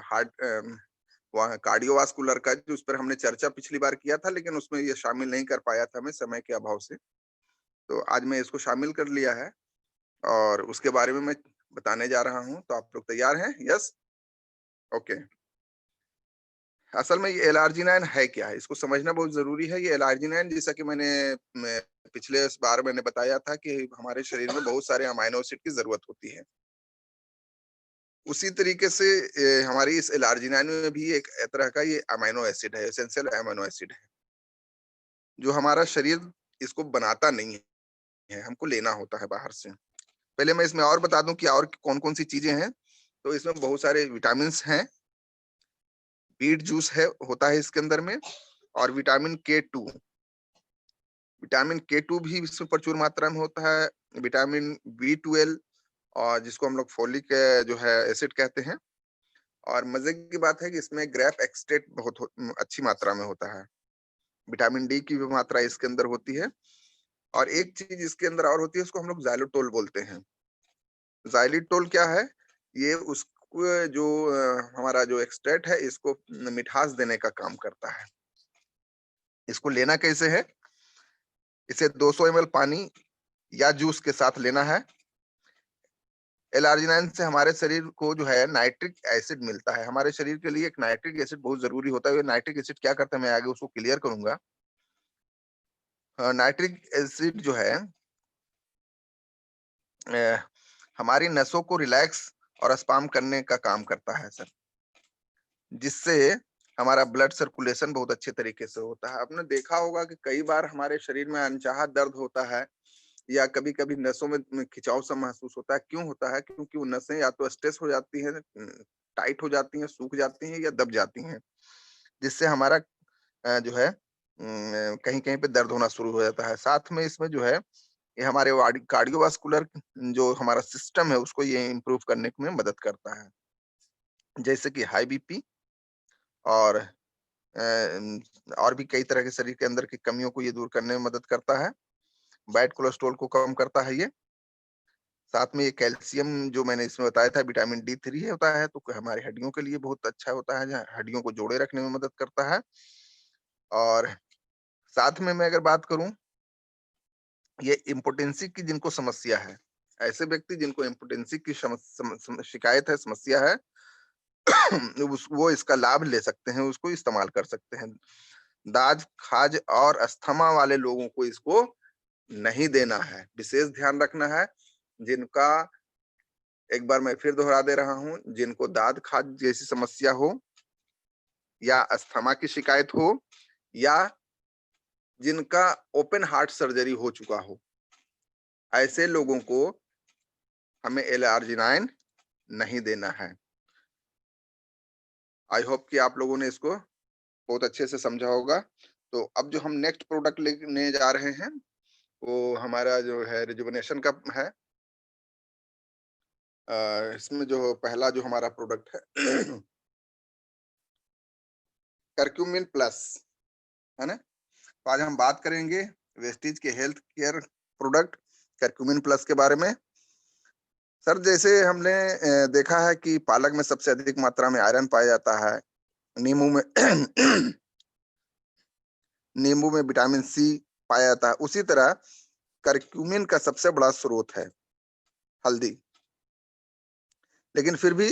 Heart वहाँ cardiovascular का, जो उस पर हमने चर्चा पिछली बार किया था, लेकिन उसमें ये शामिल नहीं कर पाया था मैं समय के अभाव से। तो आज मैं इसको शामिल कर लिया है और उसके बारे में मैं बताने जा रहा हूँ। तो आप लोग तैयार हैं? यस? ओके। असल में ये एल-आर्जिनाइन है क्या है? इसको समझना बहुत ज़रूरी है। ये एल-आर्जिनाइन, जैसा कि मैं पिछले बार मैंने बताया था कि हमारे शरीर में बहुत सारे अमाइनो एसिड की ज़रूरत होती है। उसी तरीके से हमारी इस एल-आर्जिनाइन में भी एक तरह का ये अमाइनो एसिड है, एसेंशियल अमाइनो एसिड है, जो हमारा शरीर इसको बनाता नहीं है, हमको लेना होता है बाहर से। पहले मैं इसमें और बता दूं कि और कौन-कौन सी चीजें हैं। तो इसमें बहुत सारे विटामिन्स हैं, बीट जूस है होता है इसके अंदर में, और विटामिन के 2। विटामिन के 2 भी इसमें प्रचुर मात्रा में होता है। विटामिन बी 12, और जिसको हम लोग फोलिक जो है एसिड कहते हैं। और मजे की बात है कि इसमें ग्रेप एक्सट्रैक्ट अच्छी मात्रा में होता है। विटामिन डी की भी मात्रा इसके अंदर होती है। और एक चीज इसके अंदर और होती है, उसको हम लोग जाइलोटोल बोलते हैं। जाइलिटोल क्या है? ये उसको जो हमारा जो एक्सट्रैक्ट है, इसको मिठास देने का काम करता है। इसको लेना कैसे है? इसे 200 ml पानी या जूस के साथ लेना है। एल-आर्जिनाइन से हमारे शरीर को जो है नाइट्रिक एसिड मिलता है। हमारे शरीर के लिए एक नाइट्रिक एसिड बहुत जरूरी होता है। ये नाइट्रिक एसिड क्या करता है, मैं आगे उसको क्लियर करूंगा। नाइट्रिक एसिड जो है अ, हमारी नसों को रिलैक्स और स्पाम करने का काम करता है सर, जिससे हमारा ब्लड सर्कुलेशन बहुत अच्छे तरीके से होता है। आपने देखा होगा कि कई बार हमारे शरीर में अनचाहा दर्द होता है, या कभी-कभी नसों में खिंचाव सा महसूस होता है। क्यों होता है? क्योंकि वो नसें या तो स्ट्रेस हो जाती हैं, टाइट हो जाती हैं, सूख जाती हैं या दब जाती हैं, जिससे हमारा जो है कहीं-कहीं पे दर्द होना शुरू हो जाता है। साथ में इसमें जो है, ये हमारे कार्डियोवास्कुलर जो हमारा सिस्टम है, उसको ये इम्प्रूव करने में मदद करता है। जैसे कि हाई बीपी और और भी कई तरह के शरीर के अंदर की कमियों को ये दूर करने में मदद करता है। बैड कोलेस्ट्रॉल को कम करता है ये। साथ में ये कैल्शियम जो मैंने इसमें बताया था, विटामिन डी 3 होता है, तो हमारी हड्डियों के लिए बहुत अच्छा होता है, जहाँ हड्डियों को जोड़े रखने में मदद करता है। और साथ में मैं अगर बात करूं, ये इम्पोर्टेंसी की जिनको समस्या है, ऐसे व्यक्ति जिनको इम्पोर्टेंसी की शिकायत है, समस्या है, वो इसका लाभ ले सकते हैं, उसको इस्तेमाल कर सकते हैं। दाज, खाज और अस्थमा वाले लोगों को इसको नहीं देना है। विशेष ध्यान रखना है, जिनका, एक बार मैं फिर दोहरा दे रहा हूं, जिनको दाद खाज जैसी समस्या हो, या अस्थमा की शिकायत हो, या जिनका ओपन हार्ट सर्जरी हो चुका हो, ऐसे लोगों को हमें एल-आर्जिनाइन नहीं देना है। आई होप कि आप लोगों ने इसको बहुत अच्छे से समझा होगा। तो अब जो हम नेक्स्ट प्रोडक्ट लेने जा रहे हैं, वो हमारा जो है रिजुविनेशन का है। इसमें जो पहला जो हमारा प्रोडक्ट है करक्यूमिन प्लस, है ना? तो आज हम बात करेंगे वेस्टीज के health care product curcumin plus के बारे में। सर, जैसे हमने देखा है कि पालक में सबसे अधिक मात्रा में आयरन पाया जाता है। नींबू में नींबू में विटामिन सी पाया जाता है। उसी तरह करक्यूमिन का सबसे बड़ा स्रोत है हल्दी। लेकिन फिर भी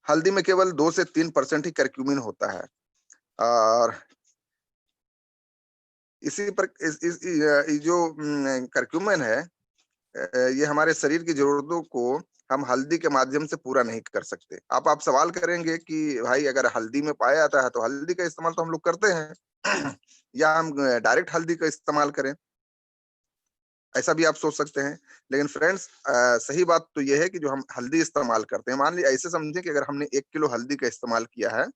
हल्दी में केवल 2 से 3% ही करक्यूमिन होता है। और इसी पर जो करक्यूमिन है, ये हमारे शरीर की जरूरतों को हम हल्दी के माध्यम से पूरा नहीं कर सकते। आप सवाल करेंगे कि भाई, अगर हल्दी में पाया जाता है तो हल्दी का इस्तेमाल तो हम लोग करते हैं या हम डायरेक्ट हल्दी का इस्तेमाल करें, ऐसा भी आप सोच सकते हैं। लेकिन फ्रेंड्स, सही बात तो यह है कि जो हम हल्दी इस्तेमाल करते हैं, मान लीजिए ऐसे समझें कि अगर हमने 1 किलो हल्दी का इस्तेमाल किया है,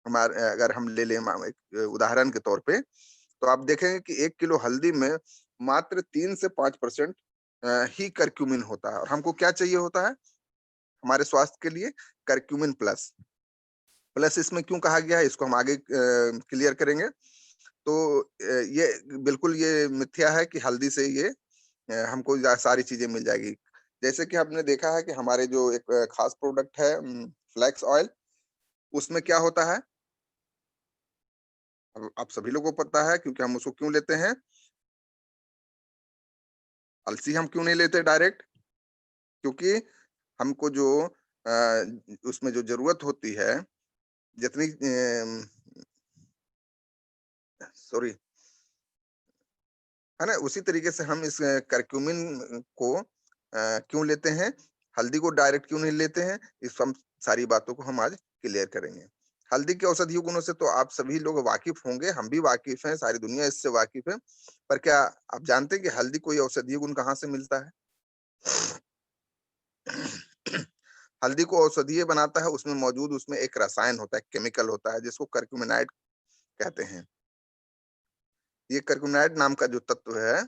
हमारे अगर हम ले लें एक उदाहरण के तौर पे, तो आप देखेंगे कि 1 किलो हल्दी में मात्र 3 से 5% ही करक्यूमिन होता है। और हमको क्या चाहिए होता है हमारे स्वास्थ्य के लिए? Curcumin plus. प्लस इसमें क्यों कहा गया है, इसको हम आगे क्लियर करेंगे। तो ये बिल्कुल ये मिथ्या है कि हल्दी से ये हमको सारी चीजें मिल जाएगी। जैसे कि आपने देखा है कि हमारे जो एक खास प्रोडक्ट है फ्लैक्स ऑयल, उसमें क्या होता है? अब आप सभी लोगों को पता है, क्योंकि हम उसको क्यों लेते हैं? अलसी हम क्यों नहीं लेते डायरेक्ट? क्योंकि हमको जो उसमें जो ज़रूरत होती है, जितनी सॉरी, है ना? उसी तरीके से हम इस करक्यूमिन को क्यों लेते हैं? हल्दी को डायरेक्ट क्यों नहीं लेते हैं? इस हम सारी बातों को हम आज क्लियर करेंगे। हल्दी के औषधीय गुणों से तो आप सभी लोग वाकिफ़ होंगे, हम भी वाकिफ़ हैं, सारी दुनिया इससे वाकिफ़ है। पर क्या आप जानते हैं कि हल्दी कोई औषधीय गुण कहाँ से मिलता है? हल्दी को औषधीय बनाता है, उसमें मौजूद उसमें एक रसायन होता है, केमिकल होता है, जिसको करक्यूमिनाइड कहते हैं। ये करक्यूमिनाइड नाम का जो तत्व है,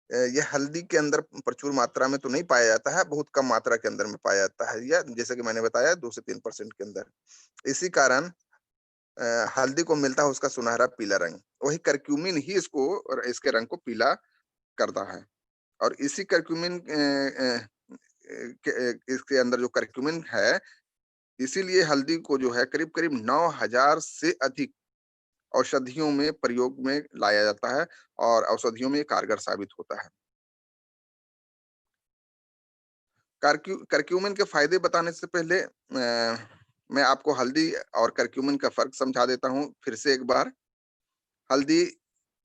ये हल्दी के अंदर प्रचुर मात्रा में तो नहीं पाया जाता है, बहुत कम मात्रा के अंदर में पाया जाता है, या जैसे कि मैंने बताया 2 से 3% के अंदर। इसी कारण हल्दी को मिलता है उसका सुनहरा पीला रंग। वही करक्यूमिन ही इसको और इसके रंग को पीला करता है। और इसी करक्यूमिन इसके अंदर जो करक्यूमिन है, इसीलिए हल्दी को जो है करीब-करीब 9000 से अधिक औषधियों में प्रयोग में लाया जाता है और औषधियों में ये कारगर साबित होता है। करक्यूमिन के फायदे बताने से पहले मैं आपको हल्दी और करक्यूमिन का फ़र्क समझा देता हूँ फिर से एक बार। हल्दी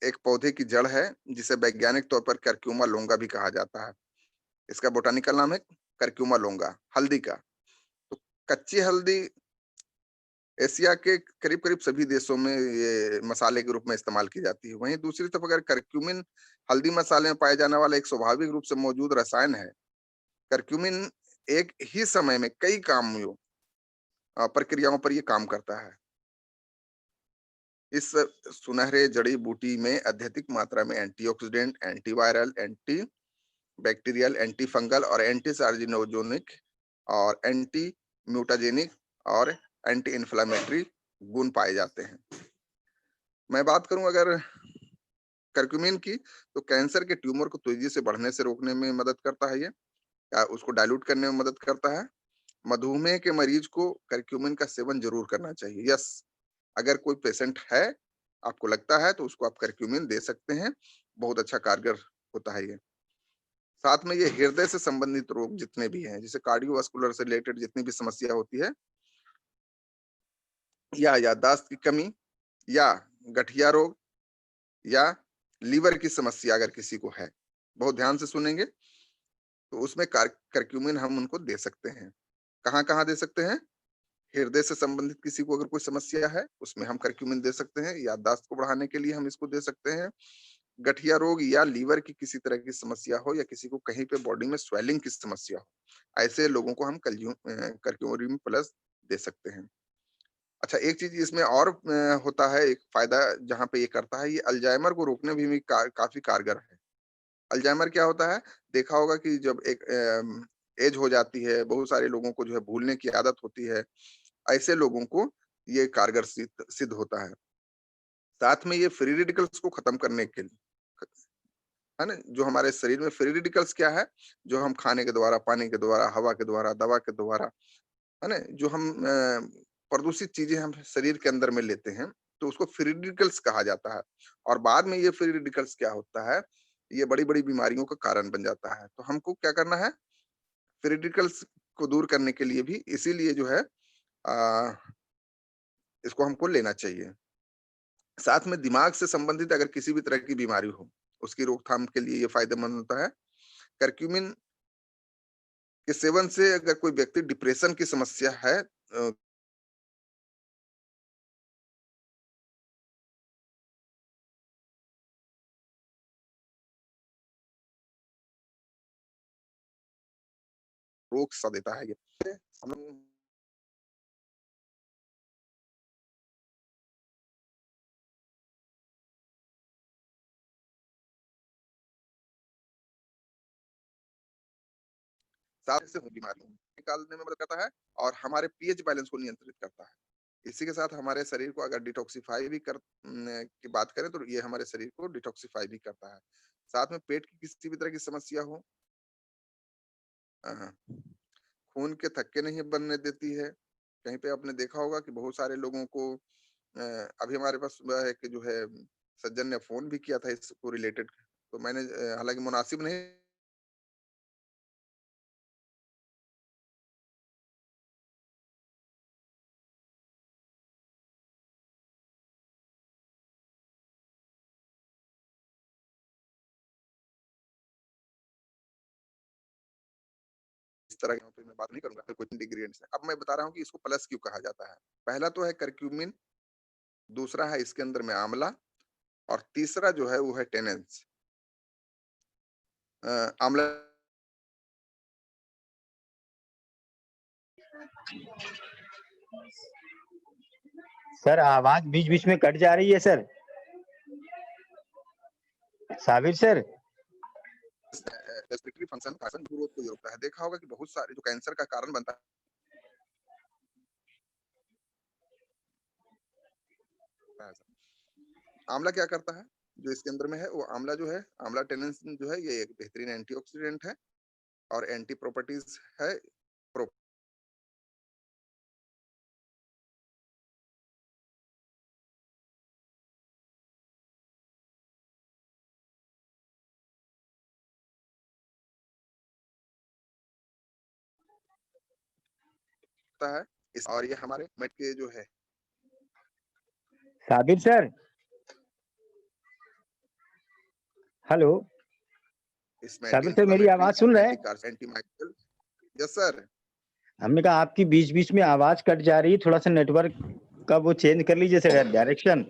एक पौधे की जड़ है, जिसे वैज्ञानिक तौर पर करक्यूमा लोंगा भी कहा जाता है। इसका बॉटेनिकल नाम है करक्यूमा लोंगा, हल्दी का। तो कच्ची हल्दी एशिया के करीब-करीब सभी देशों में ये मसाले के रूप में इस्तेमाल की जाती है। वहीं दूसरी तरफ अगर करक्यूमिन हल्दी मसाले में पाए जाने वाला एक स्वाभाविक रूप से मौजूद रसायन है। करक्यूमिन एक ही समय में कई कामों प्रक्रियाओं पर ये काम करता है। इस सुनहरे जड़ी-बूटी में अत्यधिक मात्रा में antioxidant, antiviral, anti bacterial, anti fungal और एंटी कार्सिनोजेनिक और एंटी म्यूटाजेनिक और एंटी इन्फ्लेमेटरी गुण पाए जाते हैं। मैं बात करूं अगर करक्यूमिन की, तो कैंसर के ट्यूमर को तेजी से बढ़ने से रोकने में मदद करता है ये, उसको डाइल्यूट करने में मदद करता है। मधुमेह के मरीज को करक्यूमिन का सेवन जरूर करना चाहिए। यस, अगर कोई पेशेंट है, आपको लगता है, तो उसको आप करक्यूमिन दे सकते हैं। बहुत अच्छा कारगर होता है ये। साथ में ये हृदय से संबंधित रोग जितने भी हैं, जैसे कार्डियोवास्कुलर से रिलेटेड जितनी भी समस्या होती है, या याददाश्त की कमी, या गठिया रोग, या लीवर की समस्या अगर किसी को है, बहुत ध्यान से सुनेंगे, तो उसमें करक्यूमिन हम उनको दे सकते हैं। कहाँ-कहाँ दे सकते हैं? हृदय से संबंधित किसी को अगर कोई समस्या है, उसमें हम करक्यूमिन दे सकते हैं। याददाश्त को बढ़ाने के लिए हम इसको दे सकते हैं। गठिया रोग या लीवर की किसी तरह की समस्या हो, या किसी को कहीं पे बॉडी में स्वेलिंग की समस्या हो, ऐसे लोगों को हम करक्यूमिन प्लस दे सकते हैं। अच्छा, एक चीज इसमें और होता है, एक फायदा जहाँ पे ये करता है, ये अल्जाइमर को रोकने में भी काफी कारगर है। अल्जाइमर क्या होता है? देखा होगा कि जब एक एज हो जाती है, बहुत सारे लोगों को जो है भूलने की आदत होती है, ऐसे लोगों को ये कारगर सिद्ध सिद्ध होता है। साथ में ये फ्री रेडिकल्स को खत्म करने के लिए, है ना? जो हमारे शरीर में फ्री रेडिकल्स क्या है? जो हम खाने के द्वारा, पानी के द्वारा, हवा के द्वारा, दवा के द्वारा, है ना? जो हम प्रदूषित चीज़ें हम शरीर के अंदर में लेते हैं, तो उसको फ्री रेडिकल्स कहा जाता है। और बाद में ये फ्री रेडिकल्स क्या होता है? ये बड़ी-बड़ी बीमारियों का कारण बन जाता है। तो हमको क्या करना है? फ्री रेडिकल्स को दूर करने के लिए भी इसीलिए जो है इसको हमको लेना चाहिए। साथ में दिमाग से संबंधित अगर किसी भी तरह की बीमारी हो, उसकी रोकथाम के लिए ये फ़ायदेमंद होता है। करक्यूमिन के सेवन से अगर कोई व्यक्ति डिप्रेशन की समस्या है, रोक सा देता है ये। हम साथ से बीमारियों निकालने में मदद करता है और हमारे पीएच बैलेंस को नियंत्रित करता है। इसी के साथ हमारे शरीर को अगर डिटॉक्सिफाई भी की बात करें, तो ये हमारे शरीर को डिटॉक्सिफाई भी करता है। साथ में पेट की किसी भी तरह की समस्या हो, हाँ, खून के थक्के नहीं बनने देती है। कहीं पे आपने देखा होगा कि बहुत सारे लोगों को अभी हमारे पास वह है कि जो है सज्जन ने फ़ोन भी किया था इसको रिलेटेड, तो मैंने हालाँकि मुनासिब नहीं इस तरह की पे मैं बात नहीं करूँगा, फिर कुछ इंग्रीडिएंट्स हैं। अब मैं बता रहा हूँ कि इसको प्लस क्यों कहा जाता है। पहला तो है करक्यूमिन, दूसरा है इसके अंदर में आंवला और तीसरा जो है वो है टेनेंस। आंवला सर आवाज बीच बीच में कट जा रही है sir. Sabir sir. Respiratory function का ग्रोथ को ये रोकता है। देखा होगा कि बहुत सारे जो कैंसर का कारण बनता है। आंवला क्या करता है? जो इसके अंदर में है वो आंवला जो है, आंवला टेनेंस जो है ये एक बेहतरीन एंटीऑक्सीडेंट है और एंटी प्रॉपर्टीज है। प्रो होता है इस और ये हमारे मेट के जो है साबिर सर। हेलो। इसमें एंटी साबिर सर मेरी इंफ्लेमेटरी, आवाज सुन रहे एंटी हैं? Cars, anti microbial. Yes sir. हमने कहा आपकी बीच बीच में आवाज कट जा रही है, थोड़ा सा नेटवर्क का वो चेंज कर लीजिए सर डायरेक्शन।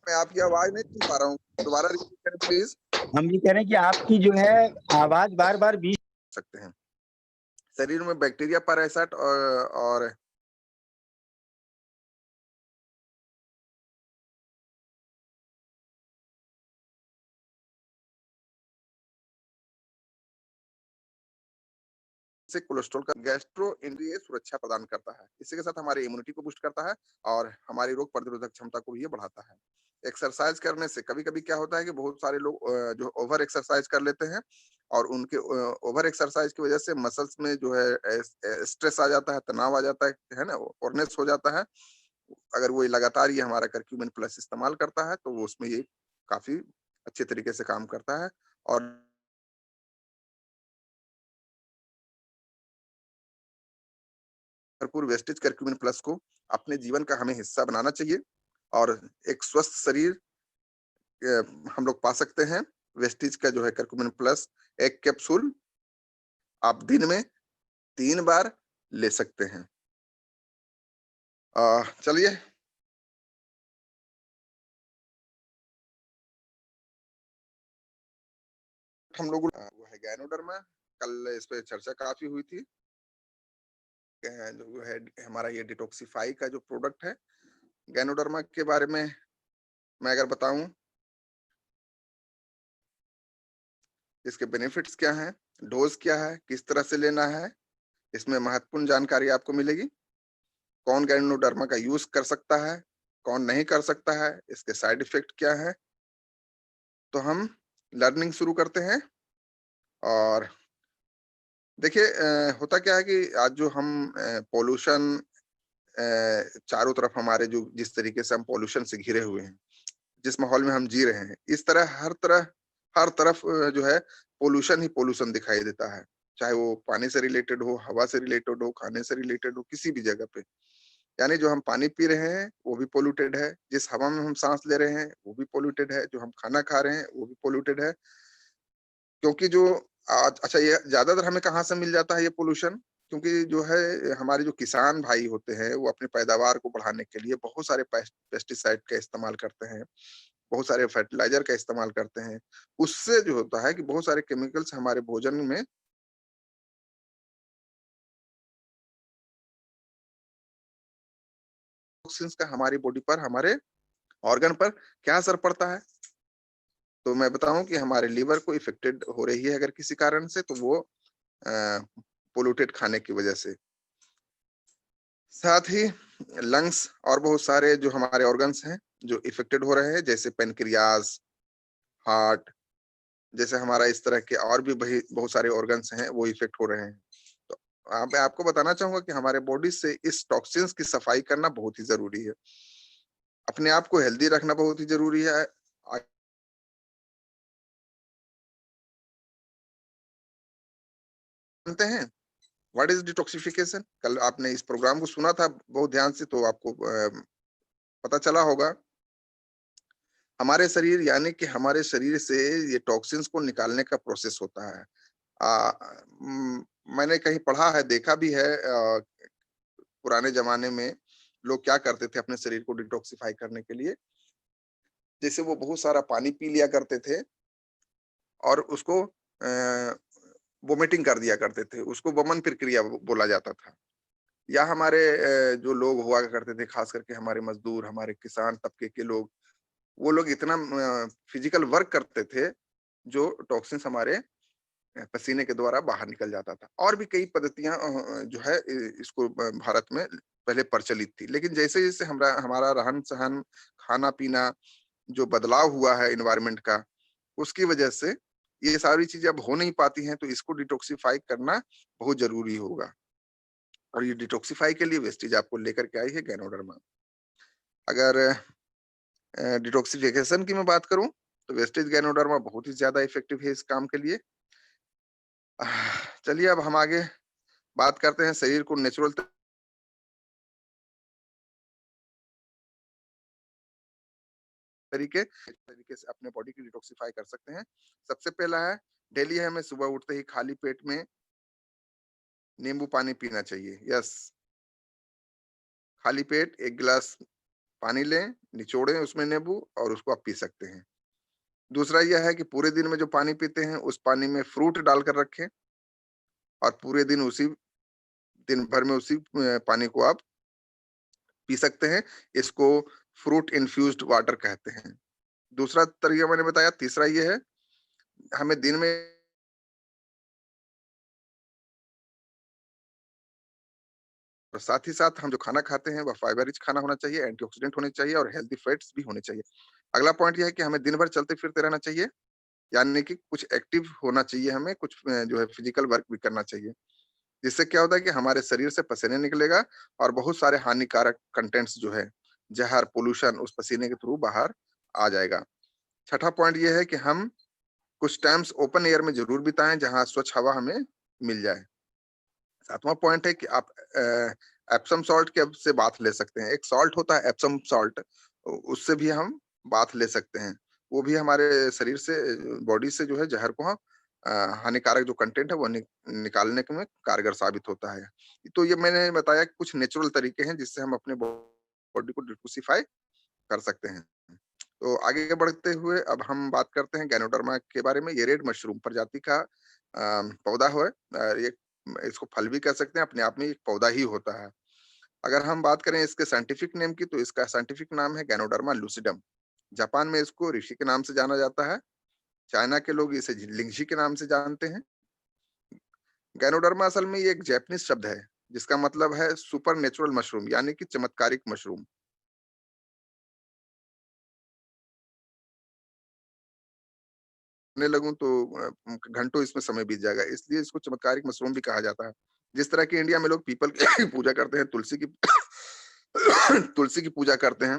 मैं आपकी आवाज नहीं सुन पा रहा हूँ, दोबारा रिपीट करें प्लीज। हम ये कह रहे हैं कि आपकी जो है आवाज बार बार बीच सकते हैं शरीर में बैक्टीरिया, पैरासाइट और से कोलेस्ट्रॉल का गैस्ट्रोइंट्रिय सुरक्षा प्रदान करता है। इसी के साथ हमारी इम्यूनिटी को बूस्ट करता है और हमारी रोग प्रतिरोधक क्षमता को भी ये बढ़ाता है। एक्सरसाइज करने से कभी-कभी क्या होता है कि बहुत सारे लोग जो ओवर एक्सरसाइज कर लेते हैं और उनके ओवर एक्सरसाइज की वजह से मसल्स में जो है स्ट्रेस आ जाता है, तनाव आ जाता है ना? ओवरनेस हो जाता है। अगर वो लगातार ये हमारा करक्यूमिन प्लस इस्तेमाल करता है तो वो उसमें ये काफ़ी अच्छे तरीके से काम करता है और भरपूर वेस्टेज करक्यूमिन प्लस को अपने जीवन का हमें हिस्सा बनाना चाहिए और एक स्वस्थ शरीर हम लोग पा सकते हैं। वेस्टेज का जो है करक्यूमिन प्लस एक कैप्सूल आप दिन में 3 बार ले सकते हैं। चलिए हम लोग वो है गैनोडर्मा, कल इस पे चर्चा काफ़ी हुई थी। जो है हमारा ये डिटॉक्सिफाई का जो प्रोडक्ट है, गैनोडर्मा के बारे में मैं अगर बताऊँ इसके बेनिफिट्स क्या हैं, डोज़ क्या है, किस तरह से लेना है, इसमें महत्वपूर्ण जानकारी आपको मिलेगी। कौन गैनोडर्मा का यूज़ कर सकता है, कौन नहीं कर सकता है, इसके साइड इफ़ेक्ट क्या है। तो हम लर्निंग शुरू करते हैं और देखिए होता क्या है कि आज जो हम पॉल्यूशन चारों तरफ हमारे जो जिस तरीके से हम पॉल्यूशन से घिरे हुए हैं, जिस माहौल में हम जी रहे हैं, इस तरह हर तरफ जो है पॉल्यूशन ही पॉल्यूशन दिखाई देता है। चाहे वो पानी से रिलेटेड हो, हवा से रिलेटेड हो, खाने से रिलेटेड हो, किसी भी जगह पे। यानी जो हम पानी पी रहे हैं, वो भी पॉल्यूटेड है, जिस हवा में हम साँस ले रहे हैं, वो भी पॉल्यूटेड है, जो हम खाना खा रहे हैं, वो भी पॉल्यूटेड है। क्योंकि जो आज अच्छा ये ज़्यादातर हमें कहाँ से मिल जाता है ये पॉल्यूशन? क्योंकि जो है हमारे जो किसान भाई होते हैं, वो अपनी पैदावार को बढ़ाने के लिए बहुत सारे पेस्टिसाइड का इस्तेमाल करते हैं, बहुत सारे फर्टिलाइज़र का इस्तेमाल करते हैं। उससे जो होता है कि बहुत सारे केमिकल्स हमारे भोजन में टॉक्सिन्स का हमारी बॉडी पर, हमारे ऑर्गन पर क्या असर पड़ता है? तो मैं बताऊँ कि हमारे लिवर को इफ़ेक्टेड हो रही है अगर किसी कारण से तो वो अ, पॉल्यूटेड खाने की वजह से। साथ ही लंग्स और बहुत सारे जो हमारे ऑर्गन्स हैं, जो इफ़ेक्टेड हो रहे हैं जैसे पैनक्रियाज़, हार्ट जैसे हमारा इस तरह के और भी बहुत सारे ऑर्गन्स हैं वो इफेक्ट हो रहे हैं। तो मैं आपको बताना चाहूंगा कि हमारे बॉडी से इस टॉक्सिन्स की सफाई करना बहुत ही जरूरी है। अपने आप को हेल्दी रखना बहुत ही जरूरी है। जानते हैं व्हाट इज डिटॉक्सिफिकेशन? कल आपने इस प्रोग्राम को सुना था बहुत ध्यान से, तो आपको पता चला होगा। हमारे शरीर यानी कि हमारे शरीर से ये टॉक्सिन्स को निकालने का प्रोसेस होता है। आ, म, मैंने कहीं पढ़ा है, देखा भी है, पुराने जमाने में लोग क्या करते थे अपने शरीर को डिटॉक्सिफाई करने के लिए। जैसे वो बहुत सारा पानी पी लिया करते थे और उसको वोमिटिंग कर दिया करते थे, उसको वमन प्रक्रिया बोला जाता था। या हमारे जो लोग हुआ करते थे, खास करके हमारे मजदूर, हमारे किसान तबके के लोग, वो लोग इतना फिजिकल वर्क करते थे जो टॉक्सिन्स हमारे पसीने के द्वारा बाहर निकल जाता था। और भी कई पद्धतियां जो है इसको भारत में पहले प्रचलित थी, लेकिन जैसे जैसे हमारा रहन सहन, खाना पीना जो बदलाव हुआ है इन्वायरमेंट का, उसकी वजह से ये सारी चीजें अब हो नहीं पाती हैं, तो इसको डिटॉक्सिफाई करना बहुत जरूरी होगा। और ये डिटॉक्सिफाई के लिए वेस्टेज आपको लेकर के आई है गैनोडर्मा। अगर डिटॉक्सिफिकेशन की मैं बात करूं तो वेस्टेज गैनोडर्मा बहुत ही ज्यादा इफेक्टिव है इस काम के लिए। चलिए अब हम आगे बात करते हैं शरीर को नेचुरल तरीके से अपने बॉडी की डिटॉक्सिफाई कर सकते हैं। सबसे पहला है, डेली हमें सुबह उठते ही खाली पेट में नींबू पानी पीना चाहिए। यस, खाली पेट एक गिलास पानी लें, निचोड़ें उसमें नींबू और उसको आप पी सकते हैं। दूसरा यह है कि पूरे दिन में जो पानी पीते हैं उस पानी में फ्रूट डालकर रखें और पूरे दिन भर में उसी पानी को आप पी सकते हैं। इसको फ्रूट इन्फ्यूज्ड वाटर कहते हैं। दूसरा तरीका मैंने बताया। तीसरा ये है, हमें दिन में और साथ ही साथ हम जो खाना खाते हैं वह फाइबर रिच खाना होना चाहिए, एंटीऑक्सीडेंट होने चाहिए और हेल्दी फैट्स भी होने चाहिए। अगला पॉइंट ये है कि हमें दिन भर चलते फिरते रहना चाहिए, यानी कि कुछ एक्टिव होना चाहिए, हमें कुछ जो है फिजिकल वर्क भी करना चाहिए। जिससे क्या होता है कि हमारे शरीर से पसीने निकलेगा और बहुत सारे हानिकारक कंटेंट्स जो है, जहर, पोल्यूशन उस पसीने के थ्रू बाहर आ जाएगा। छठा पॉइंट ये है कि हम कुछ टाइम्स ओपन एयर में जरूर बिताएं जहां स्वच्छ हवा हमें मिल जाए। सातवां पॉइंट है कि आप एप्सम सॉल्ट के से बाथ ले सकते हैं। एक सॉल्ट होता है एप्सम सॉल्ट, उससे भी हम बाथ ले सकते हैं। वो भी हमारे शरीर से, बॉडी से जो है जहर को हानिकारक जो कंटेंट है वो निकालने के में कारगर साबित होता है। तो ये मैंने बताया कि कुछ नेचुरल तरीके हैं जिससे हम अपने बॉडी को डिटॉक्सिफाई कर सकते हैं। तो आगे बढ़ते हुए अब हम बात करते हैं गैनोडर्मा के बारे में। ये रेड मशरूम प्रजाति का पौधा है। ये इसको फल भी कह सकते हैं, अपने आप में एक पौधा ही होता है। अगर हम बात करें इसके साइंटिफिक नेम की, तो इसका साइंटिफिक नाम है गैनोडर्मा लूसिडम। जापान में इसको ऋषि के नाम से जाना जाता है। चाइना के लोग इसे लिंगजी के नाम से जानते हैं। गैनोडर्मा असल में ये एक जैपनीज शब्द है जिसका मतलब है सुपर नेचुरल मशरूम, यानी कि चमत्कारिक मशरूम। करने लगूं तो घंटों इसमें समय बीत जाएगा, इसलिए इसको चमत्कारिक मशरूम भी कहा जाता है। जिस तरह की इंडिया में लोग पीपल की पूजा करते हैं, तुलसी की तुलसी की पूजा करते हैं,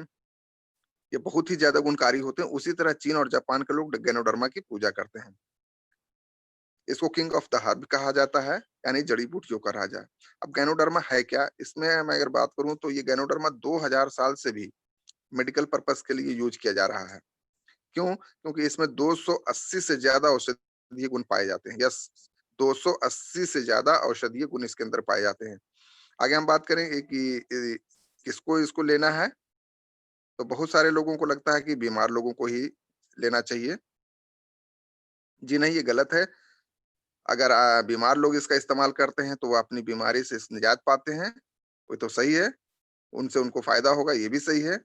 ये बहुत ही ज्यादा गुणकारी होते हैं, उसी तरह चीन और जापान के लोग गैनोडर्मा की पूजा करते हैं। इसको किंग ऑफ द हर्ब कहा जाता है, यानी जड़ी बूटियों का राजा। अब गैनोडर्मा है क्या? इसमें मैं अगर बात करूं तो ये गैनोडर्मा 2000 साल से भी मेडिकल पर्पस के लिए यूज किया जा रहा है। क्यों? क्योंकि इसमें 280 से ज्यादा औषधीय गुण पाए जाते हैं। यस, 280 से ज्यादा औषधीय गुण इसके अंदर पाए जाते हैं। आगे हम बात करें कि किसको इसको लेना है, तो बहुत सारे लोगों को लगता है कि बीमार लोगों को ही लेना चाहिए। जी नहीं, ये गलत है। अगर बीमार लोग इसका इस्तेमाल करते हैं तो वो अपनी बीमारी से निजात पाते हैं, वो तो सही है, उनसे उनको फायदा होगा, ये भी सही है।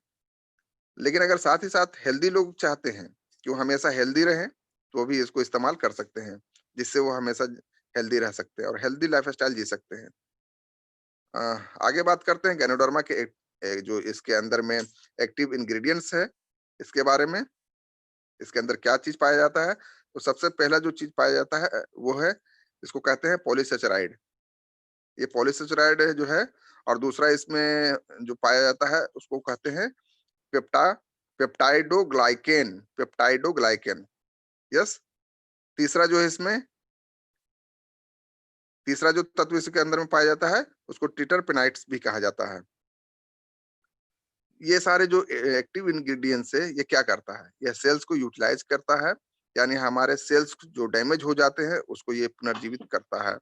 लेकिन अगर साथ ही साथ हेल्दी लोग चाहते हैं कि वो हमेशा हेल्दी रहें, तो भी इसको इस्तेमाल कर सकते हैं, जिससे वो हमेशा हेल्दी रह सकते हैं और हेल्दी लाइफस्टाइल जी सकते हैं। अ, आगे बात करते हैं गैनोडर्मा के जो इसके अंदर में एक्टिव इंग्रेडिएंट्स है, इसके बारे में। इसके अंदर क्या चीज पाया जाता है? तो सबसे पहला जो चीज पाया जाता है वो है, इसको कहते हैं पॉलीसेचराइड। ये पॉलीसेचराइड जो है, और दूसरा इसमें जो पाया जाता है उसको कहते हैं पेप्टा पेप्टाइडोग्लाइकेन। यस। तीसरा जो है इसमें, तीसरा जो तत्व इसके अंदर में पाया जाता है उसको टिटरपेनाइट्स भी कहा जाता है। ये सारे जो एक्टिव इंग्रेडिएंट्स है, ये क्या करता है, यह सेल्स को यूटिलाइज करता है, यानी हमारे सेल्स जो डैमेज हो जाते हैं उसको ये पुनर्जीवित करता है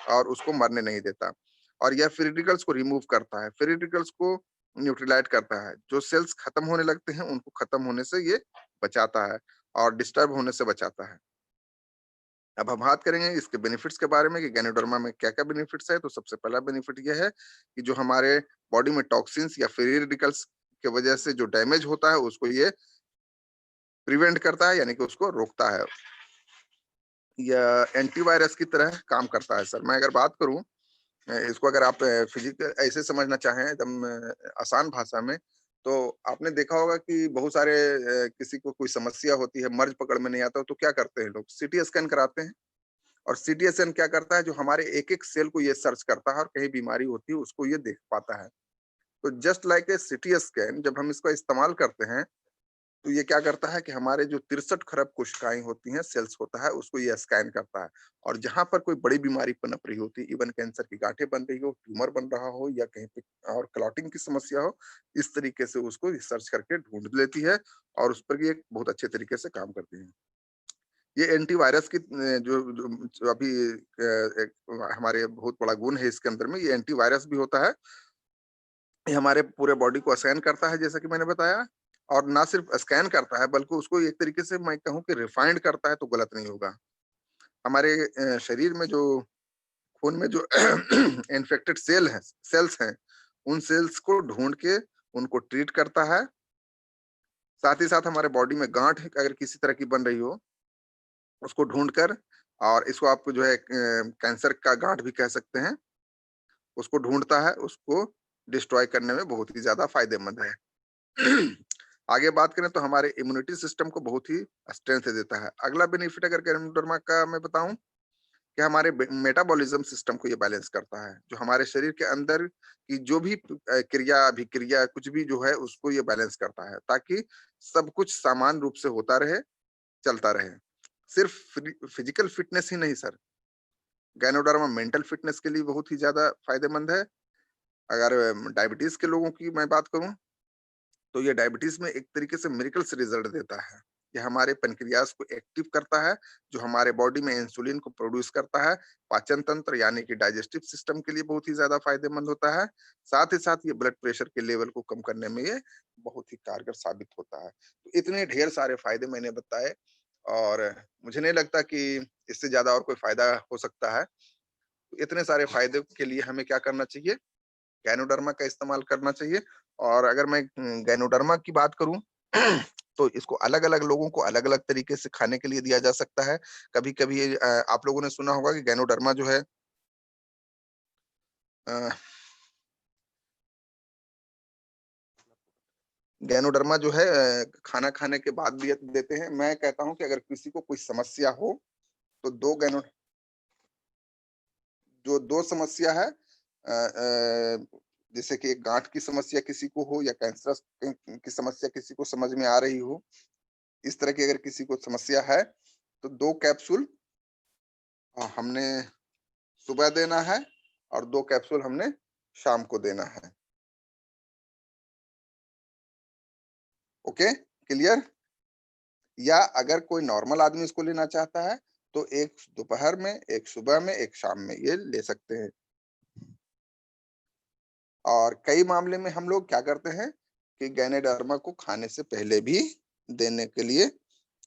और उसको मरने नहीं देता। और यह फ्री रेडिकल्स को रिमूव करता है, फ्री रेडिकल्स को न्यूट्रलाइज करता है। जो सेल्स खत्म होने लगते हैं उनको खत्म होने से ये बचाता है और डिस्टर्ब होने से बचाता है। अब हम बात करेंगे इसके बेनिफिट्स के बारे में कि गैनोडर्मा में क्या-क्या बेनिफिट्स है। तो सबसे पहला बेनिफिट ये है कि जो हमारे बॉडी में टॉक्सिन्स या फ्री रेडिकल्स की वजह से जो डैमेज होता है उसको ये प्रिवेंट करता है, यानी कि उसको रोकता है। यह एंटीवायरस की तरह काम करता है सर। मैं अगर बात करूं, इसको अगर आप फिजिकल ऐसे समझना चाहें एकदम आसान भाषा में, तो आपने देखा होगा कि बहुत सारे किसी को कोई समस्या होती है, मर्ज पकड़ में नहीं आता तो क्या करते हैं लोग, सीटी स्कैन कराते हैं। और सीटी स्कैन क्या करता है, जो हमारे एक एक सेल को ये सर्च करता है और कहीं बीमारी होती है उसको ये देख पाता है। तो just like a CT scan जब हम इसका इस्तेमाल करते हैं, तो ये क्या करता है कि हमारे जो 63 खरब कोशिकाएं होती हैं, सेल्स होता है, उसको ये स्कैन करता है। और जहां पर कोई बड़ी बीमारी पनप रही होती है, इवन कैंसर की गांठें बन रही हो, ट्यूमर बन रहा हो, या कहीं पे और क्लॉटिंग की समस्या हो, इस तरीके से उसको रिसर्च करके ढूंढ लेती है और उस पर ये बहुत अच्छे तरीके से काम करती है। ये एंटीवायरस की जो अभी एक हमारे बहुत बड़ा गुण है इसके अंदर में, ये एंटीवायरस भी होता है। ये हमारे पूरे बॉडी को स्कैन करता है जैसा कि मैंने बताया, और ना सिर्फ स्कैन करता है बल्कि उसको एक तरीके से मैं कहूँ कि रिफाइंड करता है तो गलत नहीं होगा। हमारे शरीर में जो खून में जो इन्फेक्टेड सेल्स हैं, उन सेल्स को ढूंढ के उनको ट्रीट करता है। साथ ही साथ हमारे बॉडी में गांठ अगर किसी तरह की बन रही हो, उसको ढूंढकर, और इसको आप जो है कैंसर का गांठ भी कह सकते हैं, उसको ढूंढता है, उसको डिस्ट्रॉय करने में बहुत ही ज्यादा फायदेमंद है। आगे बात करें तो हमारे इम्यूनिटी सिस्टम को बहुत ही स्ट्रेंथ देता है। अगला बेनिफिट अगर गैनोडर्मा का मैं बताऊं कि हमारे मेटाबॉलिज्म सिस्टम को ये बैलेंस करता है। जो हमारे शरीर के अंदर की जो भी क्रिया अभिक्रिया कुछ भी जो है उसको ये बैलेंस करता है, ताकि सब कुछ समान रूप से होता रहे, चलता रहे। सिर्फ फिजिकल फिटनेस ही नहीं सर, गैनोडर्मा मेंटल फिटनेस के लिए बहुत ही ज्यादा फायदेमंद है। अगर डायबिटीज के लोगों की मैं बात करूं, तो ये डायबिटीज में एक तरीके से मिरेकल्स रिजल्ट देता है। ये हमारे पेनक्रियाज को एक्टिव करता है, जो हमारे बॉडी में इंसुलिन को प्रोड्यूस करता है। पाचन तंत्र यानी कि डाइजेस्टिव सिस्टम के लिए बहुत ही ज्यादा फायदेमंद होता है। साथ ही साथ ये ब्लड प्रेशर के लेवल को कम करने में ये बहुत ही कारगर साबित होता है। तो इतने ढेर सारे फायदे मैंने बताए, और मुझे नहीं लगता कि इससे ज्यादा और कोई फायदा हो सकता है। तो इतने सारे फायदे के लिए हमें क्या करना चाहिए, गैनोडर्मा का इस्तेमाल करना चाहिए। और अगर मैं गैनोडर्मा की बात करूं, तो इसको अलग-अलग लोगों को अलग-अलग तरीके से खाने के लिए दिया जा सकता है। कभी-कभी आप लोगों ने सुना होगा कि गैनोडर्मा जो है अ, गैनोडर्मा जो है खाना खाने के बाद भी देते हैं। मैं कहता हूं कि अगर किसी को कोई समस्या हो तो 2 गैनो जो 2 समस्या है, जैसे कि एक गाँठ की समस्या किसी को हो या कैंसरस की समस्या किसी को समझ में आ रही हो, इस तरह की अगर किसी को समस्या है, तो 2 कैप्सूल हमने सुबह देना है और 2 कैप्सूल हमने शाम को देना है। Okay, clear? या अगर कोई नॉर्मल आदमी इसको लेना चाहता है, तो एक दोपहर में, एक सुबह में, एक शाम में ये ले सकते हैं। और कई मामले में हम लोग क्या करते हैं कि गैनोडर्मा को खाने से पहले भी देने के लिए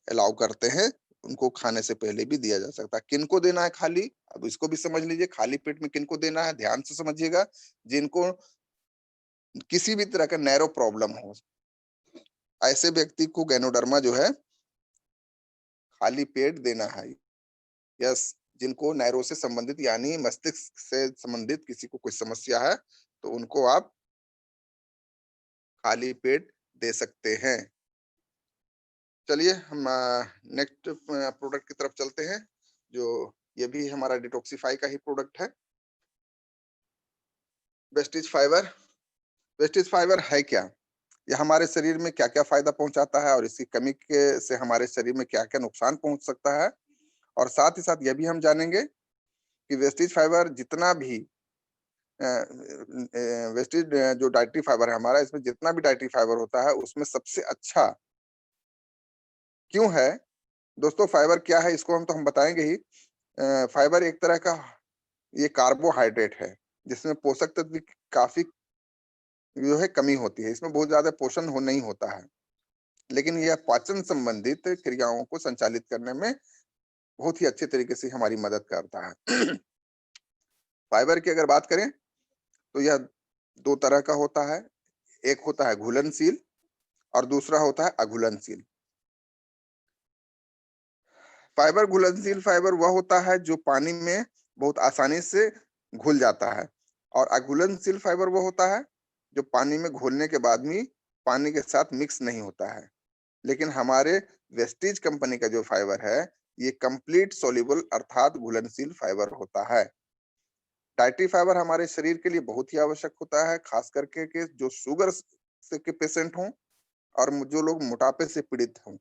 अलाउ करते हैं। उनको खाने से पहले भी दिया जा सकता है। किनको देना है खाली, अब इसको भी समझ लीजिए, खाली पेट में किनको देना है, ध्यान से समझिएगा। जिनको किसी भी तरह का नैरो प्रॉब्लम हो, ऐसे व्यक्ति को गैनोडर्मा जो है खाली पेट देना है। यस, जिनको नैरो से संबंधित यानी मस्तिष्क से संबंधित किसी को कोई समस्या है, तो उनको आप खाली पेट दे सकते हैं। चलिए हम नेक्स्ट प्रोडक्ट की तरफ चलते हैं, जो ये भी हमारा डिटॉक्सिफाई का ही प्रोडक्ट है। Wastage fibre. वेस्टेज फाइबर है क्या? ये हमारे शरीर में क्या-क्या फ़ायदा पहुँचाता है और इसकी कमी के से हमारे शरीर में क्या-क्या नुकसान पहुँच सकता है? और साथ ही साथ ये भी हम जानेंगे कि वेस्टेज फाइबर जितना भी वेस्टेज जो डाइटरी फाइबर है हमारा, इसमें जितना भी डाइटरी फाइबर होता है, उसमें सबसे अच्छा क्यों है? दोस्तों फाइबर क्या है इसको हम बताएँगे ही। फाइबर एक तरह का ये कार्बोहाइड्रेट है, जिसमें पोषक तत्व की काफ़ी जो है कमी होती है। इसमें बहुत ज़्यादा पोषण हो नहीं होता है, लेकिन यह पाचन संबंधित क्रियाओं को संचालित करने में बहुत ही अच्छे तरीके से हमारी मदद करता है। फाइबर की अगर बात करें, तो यह 2 तरह का होता है। एक होता है घुलनशील और दूसरा होता है अघुलनशील। फाइबर घुलनशील फाइबर वह होता है जो पानी में बहुत आसानी से घुल जाता है और अघुलनशील फाइबर वो होता है जो पानी में घोलने के बाद भी पानी के साथ मिक्स नहीं होता है। लेकिन हमारे वेस्टीज कंपनी का जो फाइबर है, ये कंप्लीट सॉल्युबल अर्थात घुलनशील फाइबर होता है। डाइटरी फाइबर हमारे शरीर के लिए बहुत ही आवश्यक होता है, खास करके के जो शुगर से के पेशेंट हों और जो लोग मोटापे से पीड़ित हों।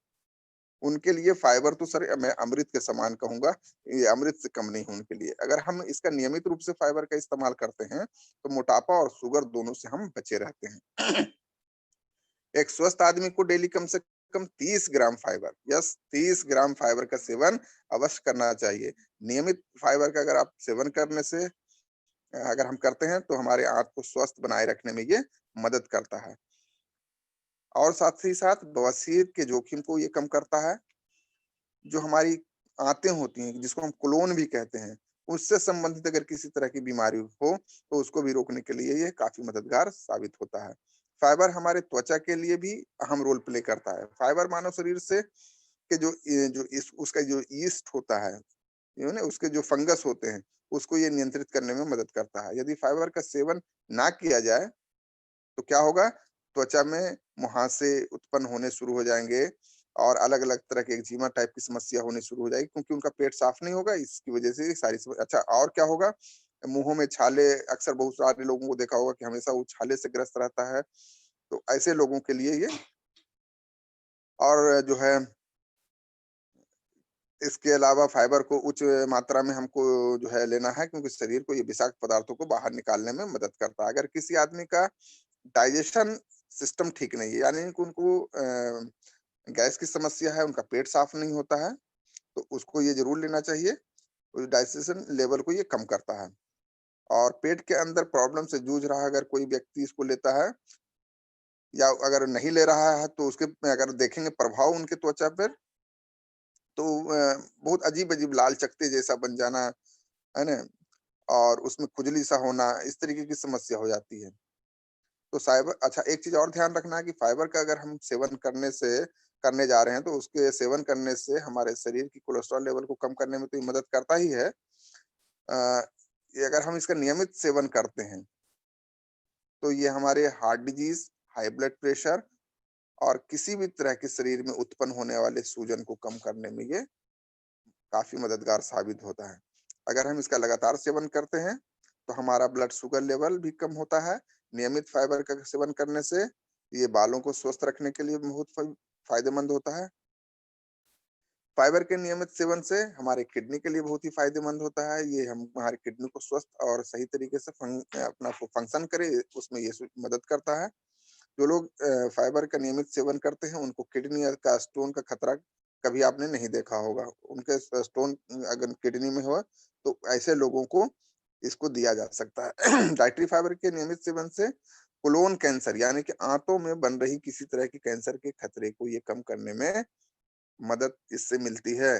उनके लिए फाइबर तो सर मैं अमृत के समान कहूँगा, ये अमृत से कम नहीं है उनके लिए। अगर हम इसका नियमित रूप से फाइबर का इस्तेमाल करते हैं, तो मोटापा और शुगर दोनों से हम बचे रहते हैं। एक स्वस्थ आदमी को डेली कम से कम 30 ग्राम फाइबर, यस 30 ग्राम फाइबर का सेवन अवश्य करना चाहिए। नियमित फाइबर का अगर आप सेवन करने से अगर हम करते हैं, तो हमारे आँत को स्वस्थ बनाए रखने में ये मदद करता है। और साथ ही साथ बवासीर के जोखिम को ये कम करता है। जो हमारी आंतें होती हैं, जिसको हम कोलोन भी कहते हैं, उससे संबंधित अगर किसी तरह की बीमारी हो, तो उसको भी रोकने के लिए ये काफ़ी मददगार साबित होता है। फाइबर हमारे त्वचा के लिए भी अहम रोल प्ले करता है। फाइबर मानव शरीर से के जो जो इस उसका जो यीस्ट होता है, ये ना उसके जो फंगस होते हैं, उसको ये नियंत्रित करने में मदद करता है। यदि फाइबर का सेवन ना किया जाए, तो क्या होगा? त्वचा में मुहासे उत्पन्न होने शुरू हो जाएँगे और अलग-अलग तरह के एक्जिमा टाइप की समस्या होनी शुरू हो जाएगी क्योंकि उनका पेट साफ नहीं होगा, इसकी वजह से ये सारी सम अच्छा और क्या होगा? मुँहों में छाले अक्सर बहुत सारे लोगों को देखा होगा कि हमेशा वो छाले से ग्रस्त रहता है, तो ऐसे लोगों के लिए ये और जो है इसके अलावा फाइबर को उच्च मात्रा में हमको जो है लेना है क्योंकि शरीर को ये विषाक्त पदार्थों को बाहर निकालने में मदद करता है। अगर किसी आदमी का डाइजेशन सिस्टम ठीक नहीं है, यानी कि उनको गैस की समस्या है, उनका पेट साफ नहीं होता है, तो उसको ये ज़रूर लेना चाहिए। उस डाइजेशन लेवल को ये कम करता है और पेट के अंदर प्रॉब्लम से जूझ रहा है अगर कोई व्यक्ति इसको लेता है या अगर नहीं ले रहा है तो उसके अगर देखेंगे प्रभाव उनके त्वचा पर तो बहुत अजीब-अजीब लाल चकत्ते जैसा बन जाना, है ना? और उसमें खुजली सा होना, इस तरीके की समस्या हो जाती है। तो साइबर अच्छा एक चीज़ और ध्यान रखना है कि फाइबर का अगर हम सेवन करने जा रहे हैं, तो उसके सेवन करने से हमारे शरीर की कोलेस्ट्रॉल लेवल को कम करने में तो ये मदद करता ही है। ये अगर हम इसका नियमित सेवन करते हैं, तो ये हमारे heart disease, high blood pressure और किसी भी तरह के शरीर में उत्पन्न होने वाले सूजन को कम करने में ये काफ़ी मददगार साबित होता है। अगर हम इसका लगातार सेवन करते हैं, तो हमारा ब्लड शुगर लेवल भी कम होता है। नियमित फाइबर का सेवन करने से ये बालों को स्वस्थ रखने के लिए बहुत फ़ायदेमंद होता है। फाइबर के नियमित सेवन से हमारे किडनी के लिए बहुत ही फ़ायदेमंद होता है। ये हम हमारी किडनी को स्वस्थ और सही तरीके से अपना फंक्शन करे, उसमें ये मदद करता है। जो लोग फाइबर का नियमित सेवन करते हैं, उनको किडनी का स्टोन का खतरा कभी आपने नहीं देखा होगा। उनके स्टोन अगर किडनी में हो, तो ऐसे लोगों को इसको दिया जा सकता है। डाइटरी फाइबर के नियमित सेवन से कोलोन कैंसर यानी कि आंतों में बन रही किसी तरह की कैंसर के खतरे को ये कम करने में मदद इससे मिलती है।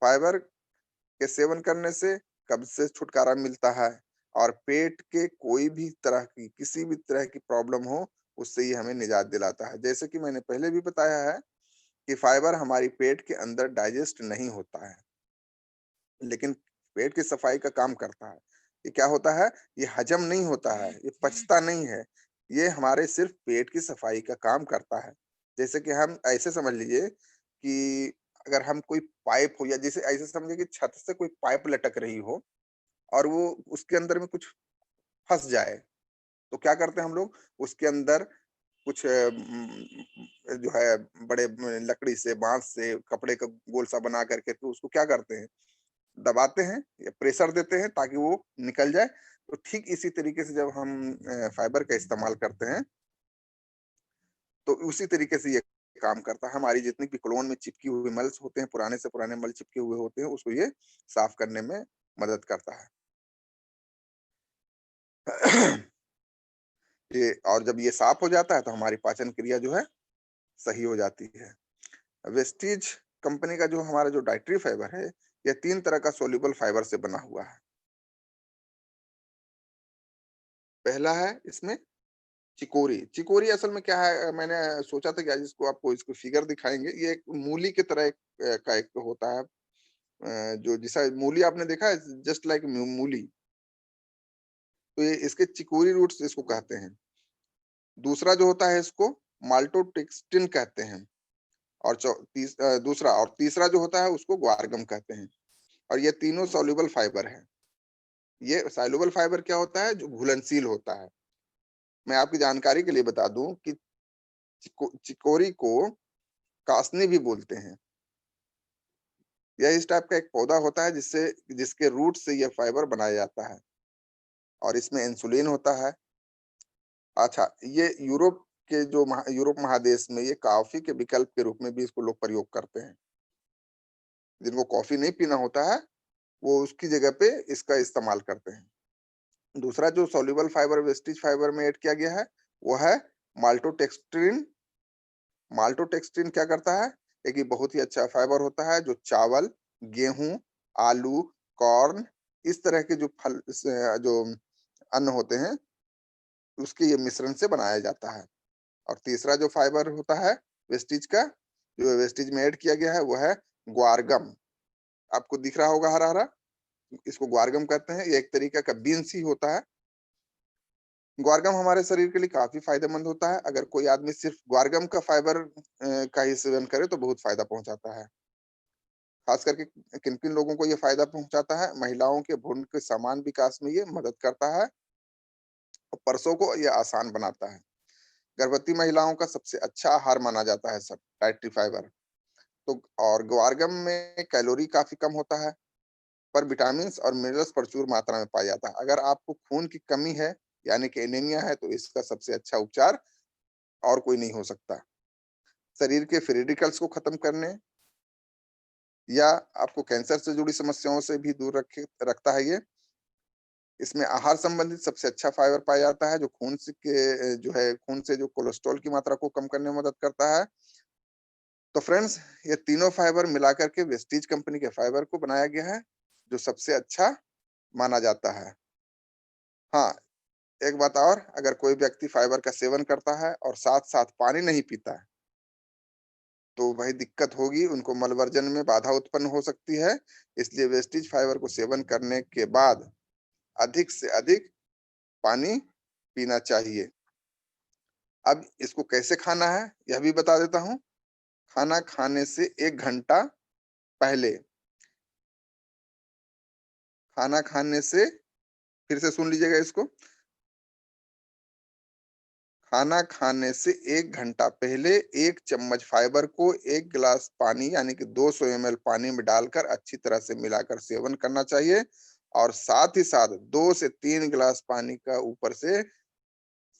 फाइबर के सेवन करने से कब्ज से छुटकारा मिलता है और पेट के कोई भी तरह की किसी भी तरह की प्रॉब्लम हो उससे ये हमें निजात दिलाता है। जैसे कि मैंने पहले भी बताया है कि फाइबर हमारी पेट के अंदर डाइजेस्ट नहीं होता है, लेकिन पेट की सफाई का काम करता है। ये क्या होता है? ये हजम नहीं होता है, ये पचता नहीं है। ये हमारे सिर्फ पेट की सफाई का काम करता है। जैसे कि हम ऐसे समझ लीजिए कि अगर हम कोई पाइप हो, या जैसे ऐसे समझिए कि छत से कोई पाइप लटक रही हो और वो उसके अंदर में कुछ फंस जाए, तो क्या करते हैं हम लोग, उसके अंदर कुछ जो है बड़े लकड़ी से, बांस से, कपड़े का गोल सा बना करके, तो उसको क्या करते हैं, दबाते हैं या प्रेशर देते हैं ताकि वो निकल जाए। तो ठीक इसी तरीके से जब हम फाइबर का इस्तेमाल करते हैं, तो उसी तरीके से ये काम करता है। हमारी जितनी भी क्लोन में चिपकी हुई मल्स होते हैं, पुराने से पुराने मल चिपके हुए होते हैं, उसको ये साफ करने में मदद करता है। ये, और जब ये साफ हो जाता है तो हमारी पाचन क्रिया जो है सही हो जाती है। वेस्टीज कंपनी का जो हमारा जो डाइटरी फाइबर है, यह 3 तरह का सोल्यूबल फाइबर से बना हुआ है। पहला है इसमें चिकोरी। चिकोरी असल में क्या है, मैंने सोचा था कि आज इसको आपको इसको फिगर दिखाएँगे। ये एक मूली की तरह एक का एक होता है, जो जैसा मूली आपने देखा है, जस्ट लाइक मूली, तो ये इसके चिकोरी रूट्स इसको कहते हैं। दूसरा जो होता है इसको माल्टोटेक्स्टिन कहते हैं, और दूसरा और तीसरा जो होता है उसको ग्वारगम कहते हैं। और ये तीनों सॉल्युबल फाइबर है। ये सॉल्युबल फाइबर क्या होता है, जो घुलनशील होता है। मैं आपकी जानकारी के लिए बता दूं कि चिकोरी को कासनी भी बोलते हैं। यह इस टाइप का एक पौधा होता है जिसके रूट से यह फाइबर बनाया जाता है, और इसमें इंसुलिन होता है। अच्छा, ये यूरोप महादेश में ये कॉफी के विकल्प के रूप में भी इसको लोग प्रयोग करते हैं। जिनको कॉफी नहीं पीना होता है, वो उसकी जगह पे इसका इस्तेमाल करते हैं। दूसरा जो सॉल्युबल फाइबर वेस्टीज फाइबर में ऐड किया गया है, वो है माल्टोटेक्स्ट्रिन। माल्टोटेक्स्ट्रिन क्या करता है, एक ये बहुत ही अच्छा फाइबर होता है जो चावल, गेहूं, आलू, कॉर्न, इस तरह के जो जो अन्न होते हैं, उसके ये मिश्रण से बनाया जाता है। और तीसरा जो फाइबर होता है वेस्टीज का, जो वेस्टीज में ऐड किया गया है, वो है ग्वारगम। आपको दिख रहा होगा हरा हरा, इसको ग्वारगम कहते हैं। ये एक तरीका का बीन्स ही होता है। ग्वारगम हमारे शरीर के लिए काफी फायदेमंद होता है। अगर कोई आदमी सिर्फ ग्वारगम का फाइबर का ही सेवन करे तो बहुत फायदा पहुंचाता है। खास करके किन किन लोगों को ये फायदा पहुंचाता है, महिलाओं के भ्रूण के समान विकास में ये मदद करता है, और प्रसव को ये आसान बनाता है। गर्भवती महिलाओं का सबसे अच्छा आहार माना जाता है सब डाइटरी फाइबर। तो और ग्वारगम में कैलोरी काफी कम होता है, पर विटामिन और मिनरल्स प्रचुर मात्रा में पाया जाता है। अगर आपको खून की कमी है, यानी कि एनीमिया है, तो इसका सबसे अच्छा उपचार और कोई नहीं हो सकता। शरीर के फ्री रेडिकल्स को खत्म करने, या आपको कैंसर से जुड़ी समस्याओं से भी दूर रखता है ये। इसमें आहार संबंधित सबसे अच्छा फाइबर पाया जाता है, जो खून से जो कोलेस्ट्रॉल की मात्रा को कम करने में मदद करता है। तो फ्रेंड्स, ये तीनों फाइबर मिलाकर के वेस्टीज कंपनी के फाइबर को बनाया गया है, जो सबसे अच्छा माना जाता है। हाँ, एक बात और, अगर कोई व्यक्ति फाइबर का सेवन करता है और साथ-साथ पानी नहीं पीता है, तो वही दिक्कत होगी, उनको मलवर्जन में बाधा उत्पन्न हो सकती है। इसलिए वेस्टीज फाइबर को सेवन करने के बाद अधिक से अधिक पानी पीना चाहिए। अब इसको कैसे खाना है, यह भी बता देता हूँ। खाना खाने से 1 घंटा पहले, खाना खाने से, फिर से सुन लीजिएगा इसको, खाना खाने से 1 घंटा पहले 1 चम्मच फाइबर को 1 गिलास पानी यानी कि 200 ml पानी में डालकर अच्छी तरह से मिलाकर सेवन करना चाहिए, और साथ ही साथ 2 से 3 गिलास पानी का ऊपर से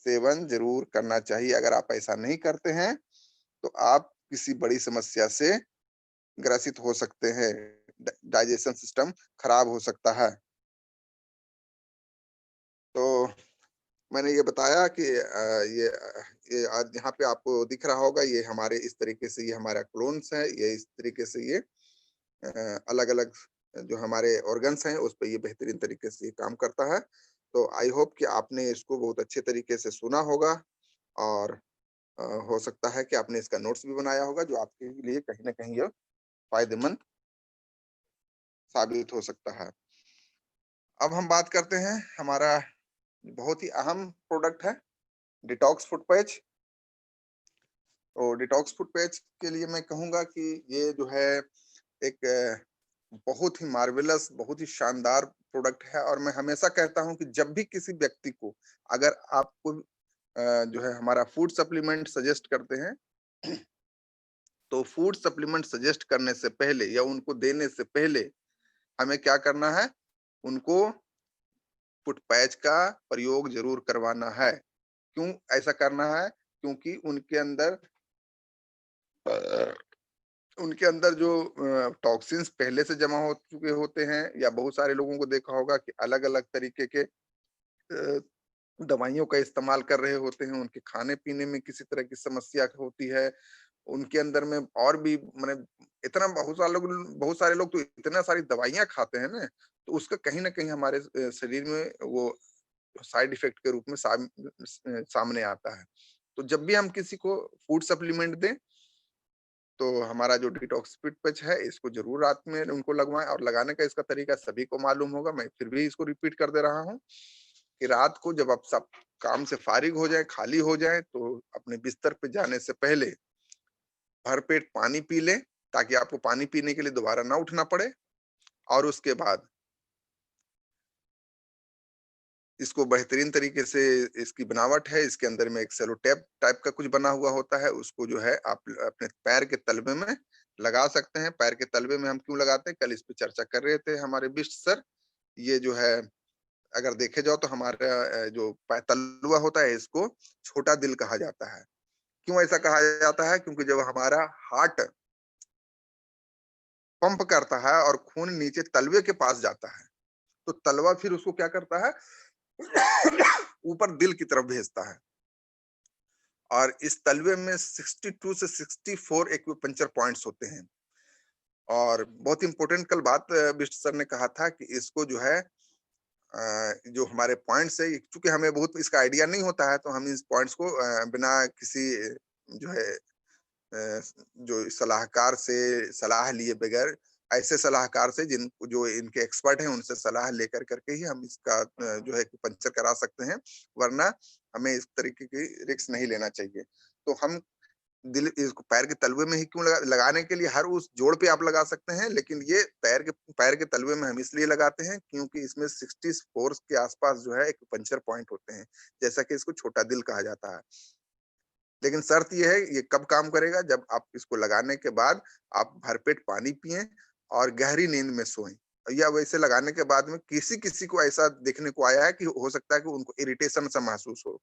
सेवन जरूर करना चाहिए। अगर आप ऐसा नहीं करते हैं, तो आप किसी बड़ी समस्या से ग्रसित हो सकते हैं। डाइजेशन सिस्टम खराब हो सकता है। तो मैंने ये बताया कि ये आज यहाँ पे आपको दिख रहा होगा, ये हमारे इस तरीके से ये हमारा क्लोन्स है, ये इस तरीके से ये अलग अलग जो हमारे ऑर्गन्स हैं उस पे ये बेहतरीन तरीके से ये काम करता है। तो आई होप कि आपने इसको बहुत अच्छे तरीके से सुना होगा, और हो सकता है कि आपने इसका नोट्स भी बनाया होगा, जो आपके लिए कहीं ना कहीं ये फायदेमंद साबित हो सकता है। अब हम बात करते हैं, हमारा बहुत ही अहम प्रोडक्ट है डिटॉक्स फुट पैच। तो डिटॉक्स फूड पैच के लिए मैं कहूंगा कि ये जो है एक बहुत ही मार्वेलस, बहुत ही शानदार प्रोडक्ट है। और मैं हमेशा कहता हूं कि जब भी किसी व्यक्ति को, अगर आपको जो है हमारा फूड सप्लीमेंट सजेस्ट करते हैं, तो फूड सप्लीमेंट सजेस्ट करने से पहले या उनको देने से पहले हमें क्या करना है, उनको फुट पैच का प्रयोग जरूर करवाना है। क्यों ऐसा करना है? क्योंकि उनके अंदर जो टॉक्सिन्स पहले से जमा हो चुके होते हैं, या बहुत सारे लोगों को देखा होगा कि अलग अलग तरीके के दवाइयों का इस्तेमाल कर रहे होते हैं, उनके खाने पीने में किसी तरह की समस्या होती है, उनके अंदर में और भी मैंने इतना बहुत सारे लोग तो इतना सारी दवाइयां खाते हैं ना, तो उसका कहीं ना कहीं हमारे शरीर में वो साइड इफेक्ट के रूप में सामने आता है। तो जब भी हम किसी को फूड सप्लीमेंट दें, तो हमारा जो डिटॉक्स फिट पैच है, इसको जरूर रात में उनको लगवाएं। और लगाने का इसका तरीका सभी को मालूम होगा, मैं फिर भी इसको रिपीट कर दे रहा हूँ कि रात को जब आप सब काम से फारिग हो जाए, खाली हो जाए, तो अपने बिस्तर पे जाने से पहले भरपेट पानी पी लें, ताकि आपको पानी पीने के लिए दोबारा ना उठना पड़े। और उसके बाद इसको बेहतरीन तरीके से, इसकी बनावट है, इसके अंदर में एक सेलो टेप टाइप का कुछ बना हुआ होता है, उसको जो है आप अपने पैर के तलवे में लगा सकते हैं। पैर के तलवे में हम क्यों लगाते हैं, कल इस पे चर्चा कर रहे थे हमारे बिष्ट सर। ये जो है, अगर देखे जाओ तो हमारा जो तलवा होता है, इसको छोटा दिल कहा जाता है। क्यों ऐसा कहा जाता है? क्योंकि जब हमारा हार्ट पंप करता है और खून नीचे तलवे के पास जाता है, तो तलवा फिर उसको क्या करता है, ऊपर दिल की तरफ भेजता है। और इस तलवे में 62 से 64 एक्यूपंक्चर पॉइंट्स होते हैं। और बहुत इंपॉर्टेंट कल बात बिष्ट सर ने कहा था कि इसको जो है जो हमारे पॉइंट्स है, चूंकि हमें बहुत इसका आइडिया नहीं होता है, तो हम इस पॉइंट्स को बिना किसी जो है जो सलाहकार से सलाह लिए बगैर, ऐसे सलाहकार से जिन जो इनके एक्सपर्ट हैं उनसे सलाह लेकर करके ही हम इसका जो है पंचर करा सकते हैं। वरना हमें इस तरीके की रिस्क नहीं लेना चाहिए। तो हम दिल इसको पैर के तलवे में ही क्यों लगाने के लिए हर उस जोड़ पे आप लगा सकते हैं, लेकिन ये पैर के तलवे में हम इसलिए लगाते हैं क्योंकि इसमें 64 के आसपास जो है एक पंचर पॉइंट होते हैं, जैसा कि इसको छोटा दिल कहा जाता है। लेकिन शर्त ये है, ये कब काम करेगा, जब आप इसको लगाने के बाद आप भरपेट पानी पिएं और गहरी नींद में सोएं। या वैसे लगाने के बाद में किसी किसी को ऐसा देखने को आया है कि हो सकता है कि उनको इरिटेशन सा महसूस हो,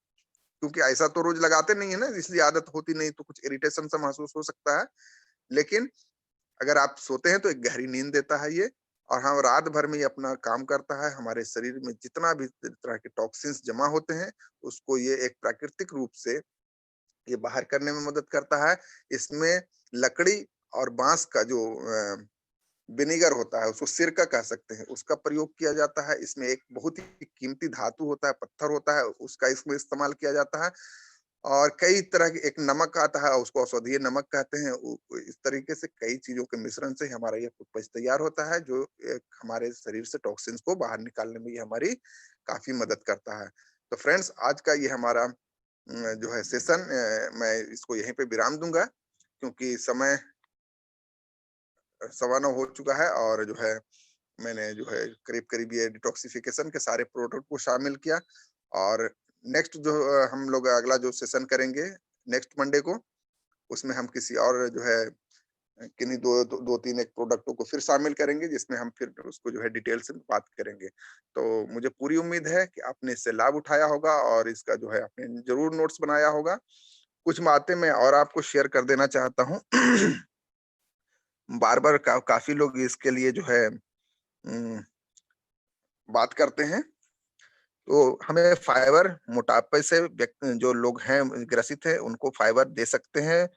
क्योंकि ऐसा तो रोज लगाते नहीं है ना, इसलिए आदत होती नहीं, तो कुछ इरिटेशन सा महसूस हो सकता है। लेकिन अगर आप सोते हैं तो एक गहरी नींद देता है ये। और हाँ, रात भर में ये अपना काम करता है, हमारे शरीर में जितना भी तरह के टॉक्सिन्स जमा होते हैं, उसको ये एक प्राकृतिक रूप से ये बाहर करने में मदद करता है। इसमें लकड़ी और बांस का जो विनेगर होता है, उसको सिरका कह सकते हैं, उसका प्रयोग किया जाता है। इसमें एक बहुत ही कीमती धातु होता है, पत्थर होता है, उसका इसमें इस्तेमाल किया जाता है। और कई तरह के एक नमक आता है, उसको औषधीय नमक कहते हैं। इस तरीके से कई चीजों के मिश्रण से हमारा ये टूथपेस्ट तैयार होता है, जो एक हमारे शरीर से टॉक्सिन्स को बाहर निकालने में ये हमारी काफी मदद करता है। तो फ्रेंड्स, आज का ये हमारा जो है सेशन, मैं इसको यहीं पे विराम दूंगा, क्योंकि समय 9:15 हो चुका है। और जो है मैंने जो है करीब करीब ये डिटॉक्सिफिकेशन के सारे प्रोडक्ट को शामिल किया। और नेक्स्ट जो हम लोग अगला जो सेशन करेंगे नेक्स्ट मंडे को, उसमें हम किसी और जो है किन्हीं दो तीन एक प्रोडक्टों को फिर शामिल करेंगे, जिसमें हम फिर उसको जो है डिटेल से बात करेंगे। तो मुझे पूरी उम्मीद है कि आपने इससे लाभ उठाया होगा और इसका जो है आपने जरूर नोट्स बनाया होगा। कुछ बातें मैं और आपको शेयर कर देना चाहता हूँ। बार बार काफी लोग इसके लिए जो है बात करते हैं। तो हमें फाइबर, मोटापे से जो लोग हैं ग्रसित है, उनको फाइबर दे सकते हैं,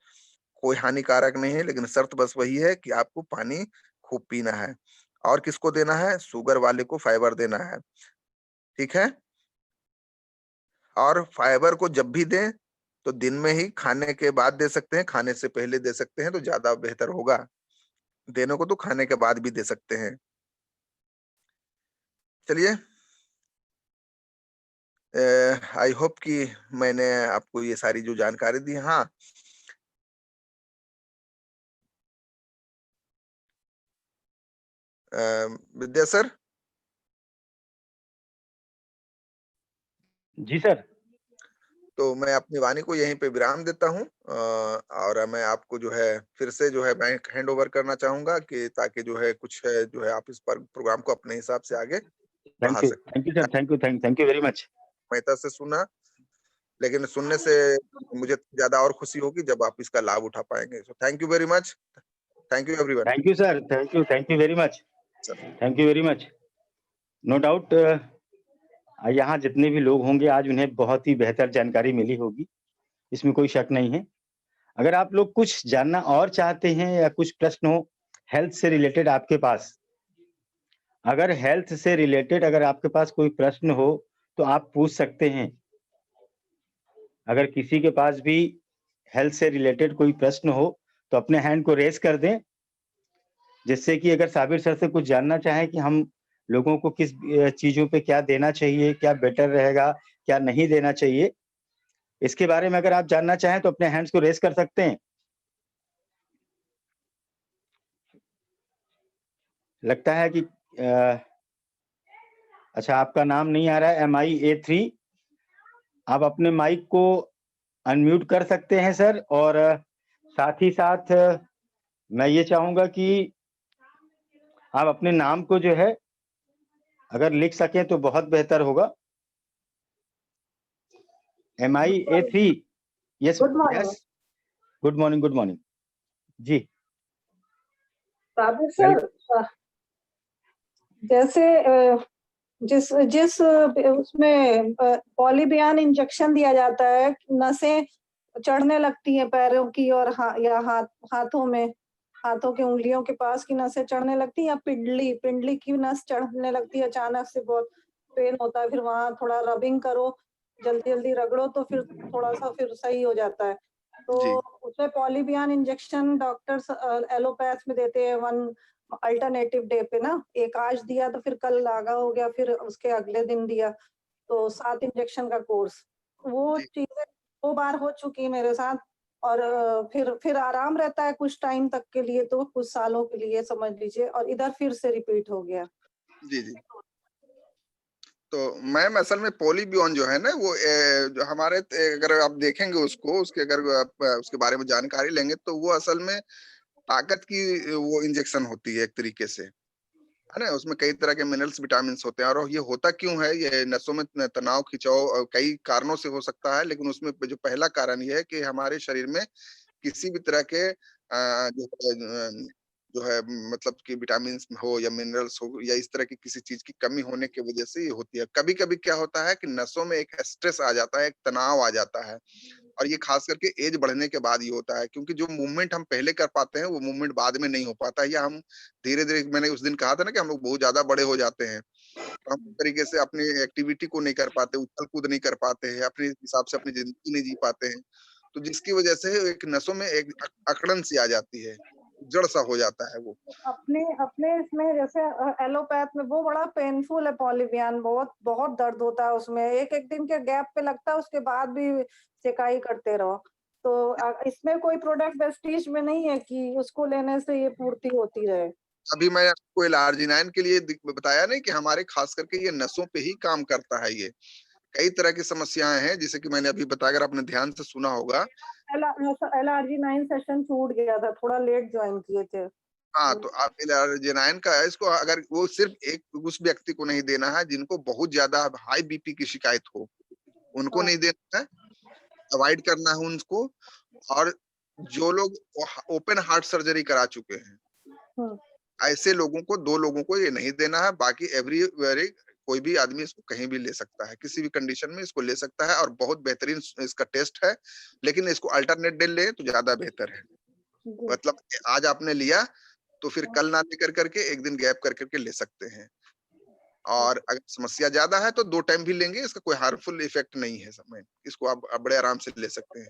कोई हानिकारक नहीं है। लेकिन शर्त बस वही है कि आपको पानी खूब पीना है। और किसको देना है? शुगर वाले को फाइबर देना है, ठीक है। और फाइबर को जब भी दें तो दिन में ही, खाने के बाद दे सकते हैं, खाने से पहले दे सकते हैं तो ज्यादा बेहतर होगा। देने को तो खाने के बाद भी दे सकते हैं। चलिए, आई होप कि मैंने आपको ये सारी जो जानकारी दी, हाँ विद्या सर। जी सर। तो मैं अपनी वाणी को यहीं पे विराम देता हूँ और मैं आपको जो है फिर से जो है मैं हैंड ओवर करना चाहूंगा कि ताकि जो है कुछ है जो है आप इस पर प्रोग्राम को अपने हिसाब से आगे बढ़ा सकते thank you sir, thank you very much. हैं। से सुना, लेकिन सुनने से मुझे ज्यादा और खुशी होगी जब आप इसका लाभ उठा पाएंगे। So thank you very much. Thank you everyone. Thank you sir, thank you very much. Sir thank you very much. No doubt यहाँ जितने भी लोग होंगे आज उन्हें बहुत ही बेहतर जानकारी मिली होगी, इसमें कोई शक नहीं है। अगर आप लोग कुछ जानना और चाहते हैं या कुछ प्रश्न हो हेल्थ से रिलेटेड आपके पास, अगर हेल्थ से रिलेटेड अगर आपके पास कोई प्रश्न हो तो आप पूछ सकते हैं। अगर किसी के पास भी हेल्थ से रिलेटेड कोई प्रश्न हो तो अपने हैंड को रेज़ कर दें, जिससे कि अगर साबिर सर से कुछ जानना चाहें कि हम लोगों को किस चीज़ों पे क्या देना चाहिए, क्या बेटर रहेगा, क्या नहीं देना चाहिए, इसके बारे में अगर आप जानना चाहें तो अपने हैंड्स को रेज़ कर सकते हैं। लगता है कि अच्छा आपका नाम नहीं आ रहा है MIA3 आप अपने माइक को अनम्यूट कर सकते हैं सर और साथ ही साथ मैं ये चाहूँगा कि आप अपने नाम को जो है अगर लिख सकें तो बहुत बेहतर होगा। MIA3 yes good morning yes good morning जी। साबिर वेल सर, जैसे जिस जिस उसमें पॉलीबियान इंजेक्शन दिया जाता है, नसें चढ़ने लगती हैं पैरों की और या हाथों की उंगलियों के पास की नसें चढ़ने लगती हैं, या पिंडली की नस चढ़ने लगती है, अचानक से बहुत पेन होता है, फिर वहां थोड़ा रबिंग करो, जल्दी रगड़ो तो फिर थोड़ा सा फिर सही हो जाता है। तो जी उसमें पॉलीबियान इंजेक्शन डॉक्टर्स एलोपैथ में देते हैं, वन अल्टरनेटिव डे पे ना, एक आज दिया तो फिर कल लागा हो गया, फिर उसके अगले दिन दिया, तो 7 इंजेक्शन का कोर्स। वो जी चीजें 2 बार हो चुकी है मेरे साथ, और फिर आराम रहता है कुछ टाइम तक के लिए, तो कुछ सालों के लिए समझ लीजिए, और इधर फिर से रिपीट हो गया। जी जी। तो मैम असल में पोलीबियन जो है ना वो जो हमारे अगर आप देखेंगे उसको उसके अगर आप उसके बारे में जानकारी लेंगे तो वो असल में ताकत की वो इंजेक्शन होती है एक तरीके से, है ना। उसमें कई तरह के मिनरल्स विटामिन होते हैं और ये होता क्यों है, ये नसों में तनाव खिंचाव कई कारणों से हो सकता है, लेकिन उसमें जो पहला कारण ये है कि हमारे शरीर में किसी भी तरह के जो है मतलब कि विटामिन हो या मिनरल्स हो या इस तरह की किसी चीज की कमी होने की वजह से ये होती है। कभी कभी क्या होता है कि नसों में एक स्ट्रेस आ जाता है, एक तनाव आ जाता है, और ये खास करके एज बढ़ने के बाद ये होता है, क्योंकि जो मूवमेंट हम पहले कर पाते हैं वो मूवमेंट बाद में नहीं हो पाता है, या हम धीरे धीरे, मैंने उस दिन कहा था ना कि हम लोग बहुत ज्यादा बड़े हो जाते हैं, तो हम उस तरीके से अपनी एक्टिविटी को नहीं कर पाते, उछल कूद नहीं कर पाते हैं, अपने हिसाब से अपनी जिंदगी नहीं जी पाते हैं, तो जिसकी वजह से एक नसों में एक अकड़न सी आ जाती है, जड़ सा हो जाता है वो। अपने अपने इसमें जैसे एलोपैथ में वो बड़ा पेनफुल है पॉलीबियान, बहुत बहुत दर्द होता है उसमें, एक एक दिन के गैप पे लगता है, उसके बाद भी सेकाई करते रहो। तो इसमें कोई प्रोडक्ट वेस्टीज में नहीं है कि उसको लेने से ये पूर्ति होती रहे। अभी मैं आपको एल-आर्जिनाइन के लिए बताया नहीं कि हमारे खास करके ये नसों पे ही काम करता है। ये कई तरह की समस्याएं हैं, जैसे कि मैंने अभी बताया, अगर आपने ध्यान से सुना होगा। एलआरजी 9 सेशन छूट गया था, थोड़ा लेट ज्वाइन किए थे। हाँ, तो आप एल-आर्जिनाइन का है, इसको अगर वो सिर्फ एक उस व्यक्ति को नहीं देना है जिनको बहुत ज्यादा हाई बीपी की शिकायत हो, उनको नहीं देना है, अवॉइड करना है उनको। और जो लोग ओपन हार्ट सर्जरी करा चुके हैं, ऐसे लोगों को, 2 लोगों को ये नहीं देना है। बाकी एवरीवेरी कोई भी आदमी इसको कहीं भी ले सकता है, किसी भी कंडीशन में इसको ले सकता है, और बहुत बेहतरीन इसका टेस्ट है, लेकिन इसको अल्टरनेट डे लें तो ज्यादा बेहतर है। मतलब आज आपने लिया तो फिर कल ना लेकर करके एक दिन गैप कर करके ले सकते हैं, और अगर समस्या ज्यादा है तो 2 टाइम भी लेंगे, इसका कोई हार्मफुल इफेक्ट नहीं है समय, इसको आप बड़े आराम से ले सकते हैं।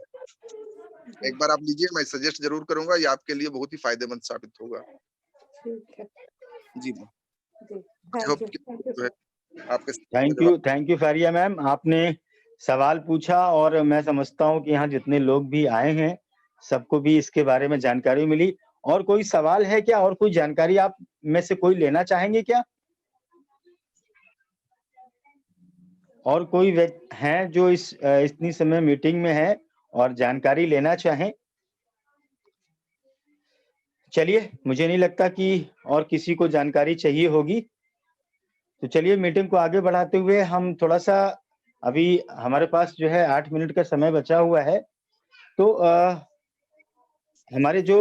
एक बार आप लीजिए, मैं सजेस्ट जरूर करूंगा, ये आपके लिए बहुत ही फायदेमंद साबित होगा। ठीक है जी जी, आई होप थैंक यू जो है सर। आपके जवाब। थैंक यू फारिया मैम, आपने सवाल पूछा और मैं समझता हूँ कि यहाँ जितने लोग भी आए हैं, सबको भी इसके बारे में जानकारी मिली और कोई सवाल है क्या? और कोई जानकारी आप में से कोई लेना चाहेंगे क्या? और कोई हैं जो इतनी समय मीटिंग में है और जानकारी लेना चाहें? चलिए, मुझे नहीं लगता कि और किसी को जानकारी चाहिए होगी। तो चलिए मीटिंग को आगे बढ़ाते हुए हम थोड़ा-सा अभी हमारे पास जो है 8 मिनट का समय बचा हुआ है। तो हमारे जो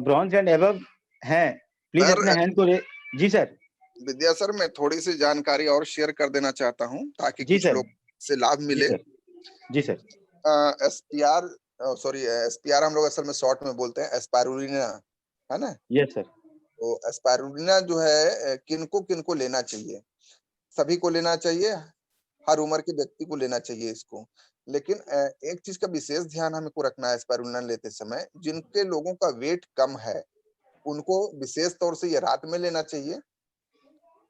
ब्रॉन्ज एंड अबव हैं, प्लीज़ सर, अपने हैंड को जी सर। विद्या सर, मैं थोड़ी-सी जानकारी और शेयर कर देना चाहता हूँ ताकि जी कुछ सर। लोग से लाभ जी मिले। सर। जी सर। एसपीआर सॉरी एसपीआर हम लोग असल में शॉर्ट में बोलते हैं एस्पारुलिना, है ना? Yes sir. तो एस्पारुलिना जो है किनको-किनको लेना चाहिए? सभी को लेना चाहिए, हर उम्र के व्यक्ति को लेना चाहिए इसको। लेकिन एक चीज़ का विशेष ध्यान हमको रखना है एस्पारुलिना लेते समय, जिनके लोगों का वेट कम है, उनको विशेष तौर से ये रात में लेना चाहिए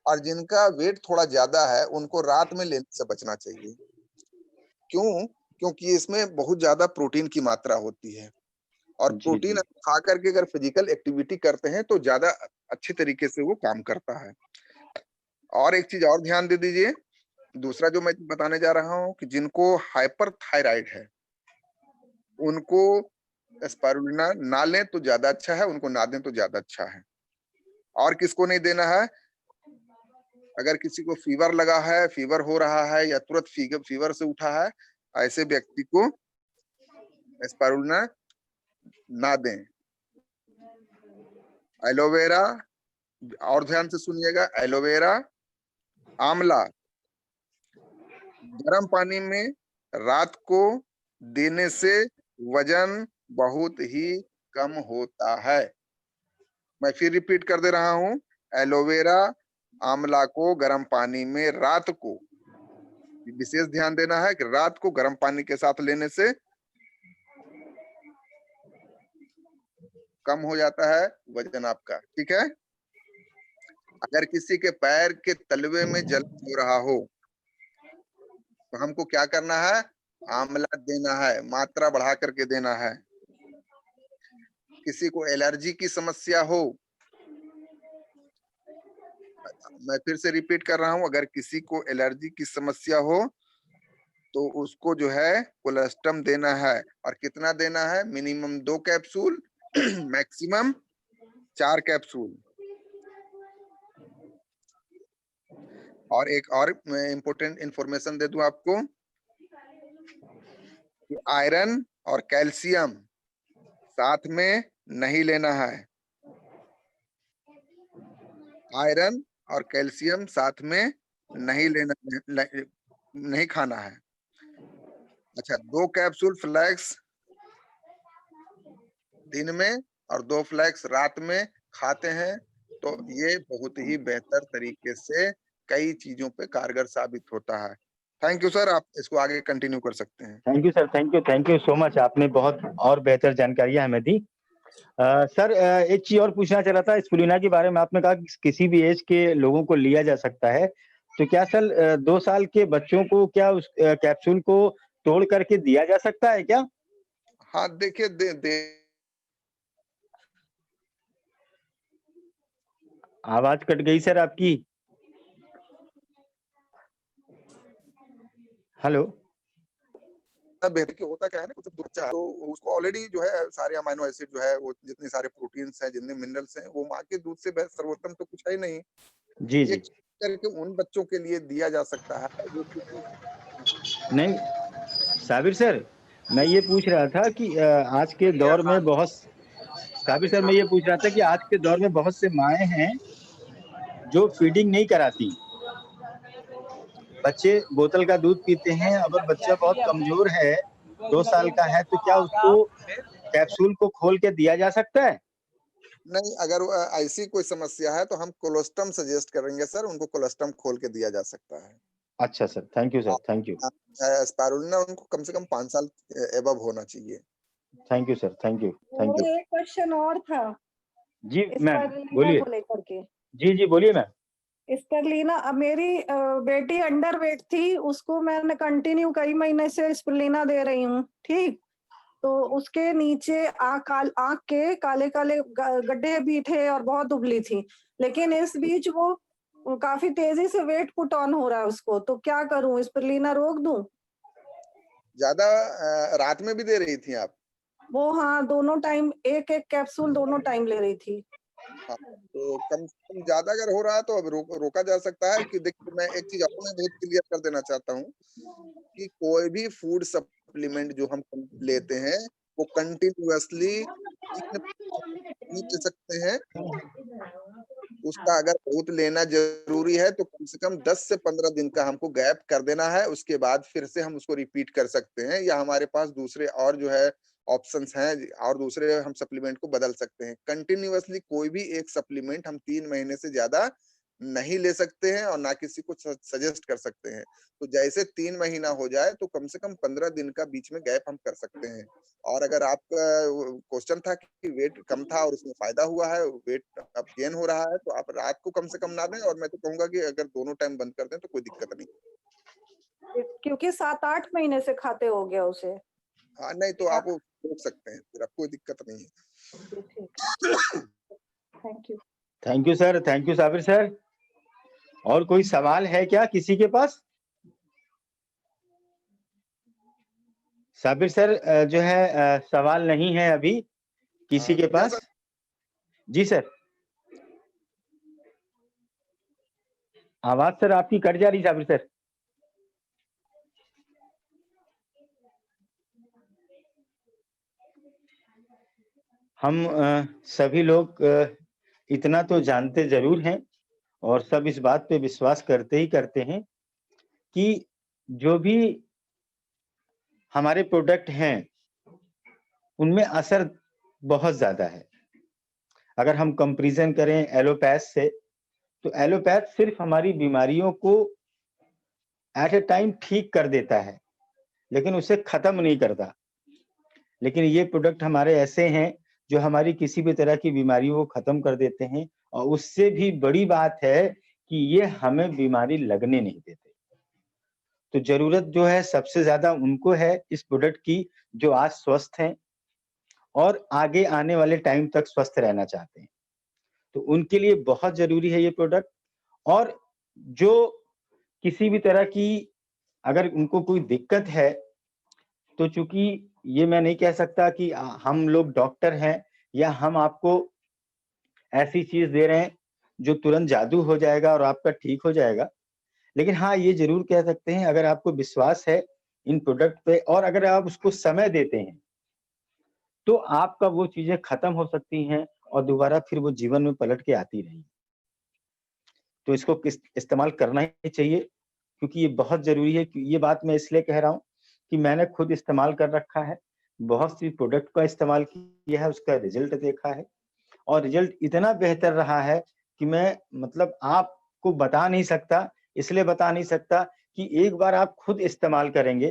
और जिनका वेट थोड़ा ज़्यादा है, उनको रात में लेने से बचना चाहिए। क्यों? क्योंकि इसमें बहुत ज़्यादा प्रोटीन की मात्रा होती है और जी, प्रोटीन जी। खा कर के अगर फिजिकल एक्टिविटी करते हैं, तो ज़्यादा अच्छे तरीके से वो काम करता है। और एक चीज़ और ध्यान दे दीजिए, दूसरा जो मैं बताने जा रहा हूँ कि जिनको हाइपरथायराइड है, उनको एस्पारुलिना ना लें तो ज़्यादा अच्छा है, उनको ना दें तो ज़्यादा अच्छा है। और किसको नहीं देना है? अगर किसी को फीवर लगा है, फीवर हो रहा है या तुरंत फीवर से उठा है, ऐसे व्यक्ति को एस्पारुलिना ना दें। एलोवेरा और ध्यान से सुनिएगा, एलोवेरा, आंवला गर्म पानी में रात को देने से वजन बहुत ही कम होता है। मैं फिर रिपीट कर दे रहा हूँ, एलोवेरा, आंवला को गर्म पानी में रात को विशेष ध्यान देना है कि रात को गर्म पानी के साथ लेने से कम हो जाता है वजन आपका, ठीक है? अगर किसी के पैर के तलवे में जलन हो रहा हो, तो हमको क्या करना है? आंवला देना है, मात्रा बढ़ा करके देना है। किसी को एलर्जी की समस्या हो, मैं फिर से रिपीट कर रहा हूँ, अगर किसी को एलर्जी की समस्या हो, तो उसको जो है कोलेस्ट्रम देना है और कितना देना है? Minimum 2 capsule maximum 4 capsule. और एक और मैं इम्पोर्टेंट इन्फॉर्मेशन दे दूं आपको कि आयरन और कैल्शियम साथ में नहीं लेना है। आयरन और कैल्शियम साथ में नहीं लेना नहीं खाना है। अच्छा, 2 कैप्सूल फ्लैक्स दिन में और 2 फ्लैक्स रात में खाते हैं, तो ये बहुत ही बेहतर तरीके से कई चीज़ों पे कारगर साबित होता है। थैंक यू सर, आप इसको आगे कंटिन्यू कर सकते हैं। Thank you sir, thank you so much आपने बहुत और बेहतर जानकारियाँ हमें दी। सर एक चीज़ और पूछना चाह रहा था स्पुलिना के बारे में आपने कहा कि किसी भी एज के लोगों को लिया जा सकता है। तो क्या सर 2 साल के बच्चों को क्या उस कैप्सूल को तोड़ करके दिया जा सकता है क्या? हाँ, देखिए दे आवाज़ कट गई सर आपकी। हेलो? बेहतर कि होता क्या है ना, कुछ बच्चा तो उसको ऑलरेडी जो है सारे अमाइनो एसिड जो है वो जितने सारे प्रोटीन्स हैं, जितने मिनरल्स हैं, वो माँ के दूध से सर्वोत्तम तो कुछ है ही नहीं। जी, ये जी। करके उन बच्चों के लिए दिया जा सकता है जो कि नहीं, साबिर सर, मैं ये पूछ रहा था कि आज के दौर में बहुत साबिर सर मैं ये पूछ रहा था कि आज के दौर में बहुत से माएँ हैं, जो फीडिंग नहीं कराती। बच्चे बोतल का दूध पीते हैं, अगर बच्चा बहुत कमज़ोर है, 2 साल का है, तो क्या उसको कैप्सूल को खोल के दिया जा सकता है? नहीं, अगर ऐसी कोई समस्या है तो हम कोलोस्टम सजेस्ट करेंगे सर, उनको कोलोस्टम खोल के दिया जा सकता है। अच्छा sir, thank you sir, thank you. Spirulina उनको कम से कम 5 साल एबव होना चाहिए। Thank you sir, thank you, thank और यू। एक क्वेश्चन और था जी मैम, स्पाइरुलिना बोलिए। को लेकर के। जी, जी, बोलिए मैम। स्पिरुलिना अब मेरी बेटी अंडर वेट थी, उसको मैंने कंटिन्यू कई महीने से स्पिरुलिना दे रही हूँ, ठीक? तो उसके नीचे आँख के काले-काले गड्ढे भी थे और बहुत दुबली थी। लेकिन इस बीच वो काफ़ी तेज़ी से वेट पुट ऑन हो रहा है उसको, तो क्या करूँ? स्पिरुलिना रोक दूँ? ज़्यादा रात में भी दे रही थी आप? वो हाँ, दोनों टाइम 1-1 कैप्सूल दोनों टाइम ले रही थी। हाँ, तो कम से कम ज़्यादा अगर हो रहा है तो अब रोका जा सकता है कि देखिए मैं एक चीज़ और मैं बहुत क्लियर कर देना चाहता हूँ कि कोई भी फूड सप्लीमेंट जो हम लेते हैं, वो कंटीन्यूअसली 3 नहीं ले सकते हैं। उसका अगर बहुत लेना ज़रूरी है तो कम से कम 10 से 15 दिन का हमको गैप कर देना है, उसके बाद फिर से हम उसको रिपीट कर सकते हैं या हमारे पास दूसरे और जो है ऑप्शंस हैं और दूसरे हम सप्लीमेंट को बदल सकते हैं। कंटीन्यूअसली कोई भी एक सप्लीमेंट हम 3 महीने से ज़्यादा नहीं ले सकते हैं और ना किसी को सजेस्ट कर सकते हैं। तो जैसे 3 महीना हो जाए तो कम से कम 15 दिन का बीच में गैप हम कर सकते हैं। और अगर आपका क्वेश्चन था कि वेट कम था और उसमें फ़ायदा हुआ है, वेट अब गेन हो रहा है, तो आप रात को कम से कम ना दें और मैं तो कहूँगा कि अगर दोनों टाइम बंद कर दें तो कोई दिक्कत नहीं। क्योंकि 7-8 महीने से खाते हो गया उसे। हाँ, नहीं तो आप रोक सकते हैं, फिर अब कोई दिक्कत नहीं है। जी, ठीक। Thank you. Thank you sir, thank you Sabir sir. और कोई सवाल है क्या किसी के पास? साबिर सर जो है सवाल नहीं है अभी किसी के क्या पास? सर? जी सर। आवाज़ सर आपकी कट जा रही साबिर सर। हम सभी लोग इतना तो जानते ज़रूर हैं और सब इस बात पे विश्वास करते ही करते हैं कि जो भी हमारे प्रोडक्ट हैं, उनमें असर बहुत ज़्यादा है। अगर हम कंपैरिज़न करें एलोपैथ से, तो एलोपैथ सिर्फ़ हमारी बीमारियों को एट अ टाइम ठीक कर देता है, लेकिन उसे ख़त्म नहीं करता। लेकिन ये प्रोडक्ट हमारे ऐसे हैं, जो हमारी किसी भी तरह की बीमारियों को ख़त्म कर देते हैं और उससे भी बड़ी बात है कि ये हमें बीमारी लगने नहीं देते। तो ज़रूरत जो है सबसे ज़्यादा उनको है इस प्रोडक्ट की, जो आज स्वस्थ हैं और आगे आने वाले टाइम तक स्वस्थ रहना चाहते हैं। तो उनके लिए बहुत ज़रूरी है ये प्रोडक्ट और जो किसी भी तरह की अगर उनको कोई दिक्कत है, तो चूँकि ये मैं नहीं कह सकता कि हम लोग डॉक्टर हैं या हम आपको ऐसी चीज़ दे रहे हैं, जो तुरंत जादू हो जाएगा और आपका ठीक हो जाएगा। लेकिन हाँ, ये ज़रूर कह सकते हैं अगर आपको विश्वास है इन प्रोडक्ट पे और अगर आप उसको समय देते हैं, तो आपका वो चीज़ें खत्म हो सकती हैं और दोबारा फिर वो जीवन में पलट के आती नहीं। तो इसको इस्तेमाल करना ही चाहिए क्योंकि ये बहुत ज़रूरी है कि ये बात मैं इसलिए कह रहा हूँ कि मैंने खुद इस्तेमाल कर रखा है। बहुत सी प्रोडक्ट का इस्तेमाल किया है, उसका रिज़ल्ट देखा है और रिज़ल्ट इतना बेहतर रहा है कि मैं मतलब आपको बता नहीं सकता, इसलिए बता नहीं सकता कि एक बार आप खुद इस्तेमाल करेंगे,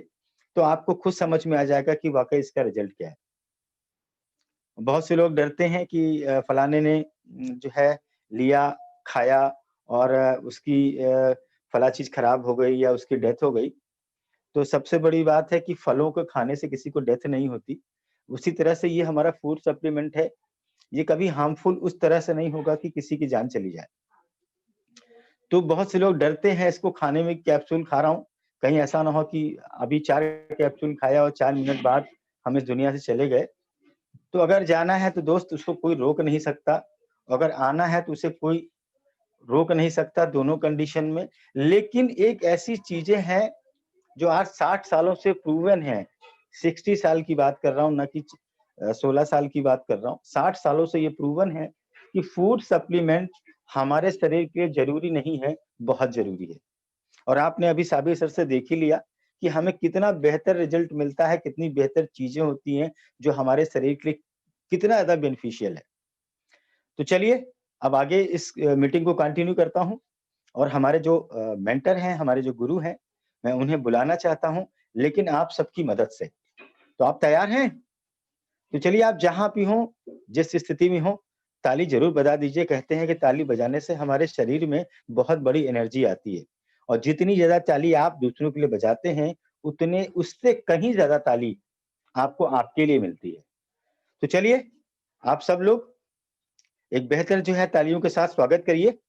तो आपको खुद समझ में आ जाएगा कि वाक़ई इसका रिज़ल्ट क्या है। बहुत से लोग डरते हैं कि फलाने ने जो है लिया, खाया और उसकी फला चीज़ खराब हो गई या उसकी डेथ हो गई। तो सबसे बड़ी बात है कि फलों को खाने से किसी को डेथ नहीं होती। उसी तरह से ये हमारा फूड सप्लीमेंट है, ये कभी हार्मफुल उस तरह से नहीं होगा कि किसी की जान चली जाए। तो बहुत से लोग डरते हैं इसको खाने में कैप्सूल खा रहा हूँ, कहीं ऐसा ना हो कि अभी 4 कैप्सूल खाया और 4 मिनट बाद हम इस दुनिया से चले गए। तो अगर जाना है तो दोस्त उसको कोई रोक नहीं सकता, अगर आना है तो उसे कोई रोक नहीं सकता दोनों कंडीशन में। लेकिन एक ऐसी चीज़ें हैं जो आज 60 सालों से प्रूवन है, 60 साल की बात कर रहा हूँ ना कि 16 साल की बात कर रहा हूँ। 60 सालों से ये प्रूवन है कि फूड सप्लीमेंट हमारे शरीर के लिए ज़रूरी नहीं है, बहुत ज़रूरी है। और आपने अभी साबिर सर से देख ही लिया कि हमें कितना बेहतर रिज़ल्ट मिलता है, कितनी बेहतर चीज़ें होती हैं, जो हमारे शरीर के लिए कितना ज़्यादा बेनिफिशियल है। तो चलिए, अब आगे इस मीटिंग को कंटिन्यू करता हूँ और हमारे जो मेंटर हैं, हमारे जो गुरु हैं, मैं उन्हें बुलाना चाहता हूँ, लेकिन आप सबकी मदद से। तो आप तैयार हैं? तो चलिए आप जहाँ भी हों, जिस स्थिति में हों, ताली ज़रूर बजा दीजिए। कहते हैं कि ताली बजाने से हमारे शरीर में बहुत बड़ी एनर्जी आती है और जितनी ज़्यादा ताली आप दूसरों के लिए बजाते हैं, उतने उससे कहीं ज़्यादा ताली आपको आपके लिए मिलती है। तो चलिए आप सब लोग एक बेहतर जो है तालियों के साथ स्वागत करिए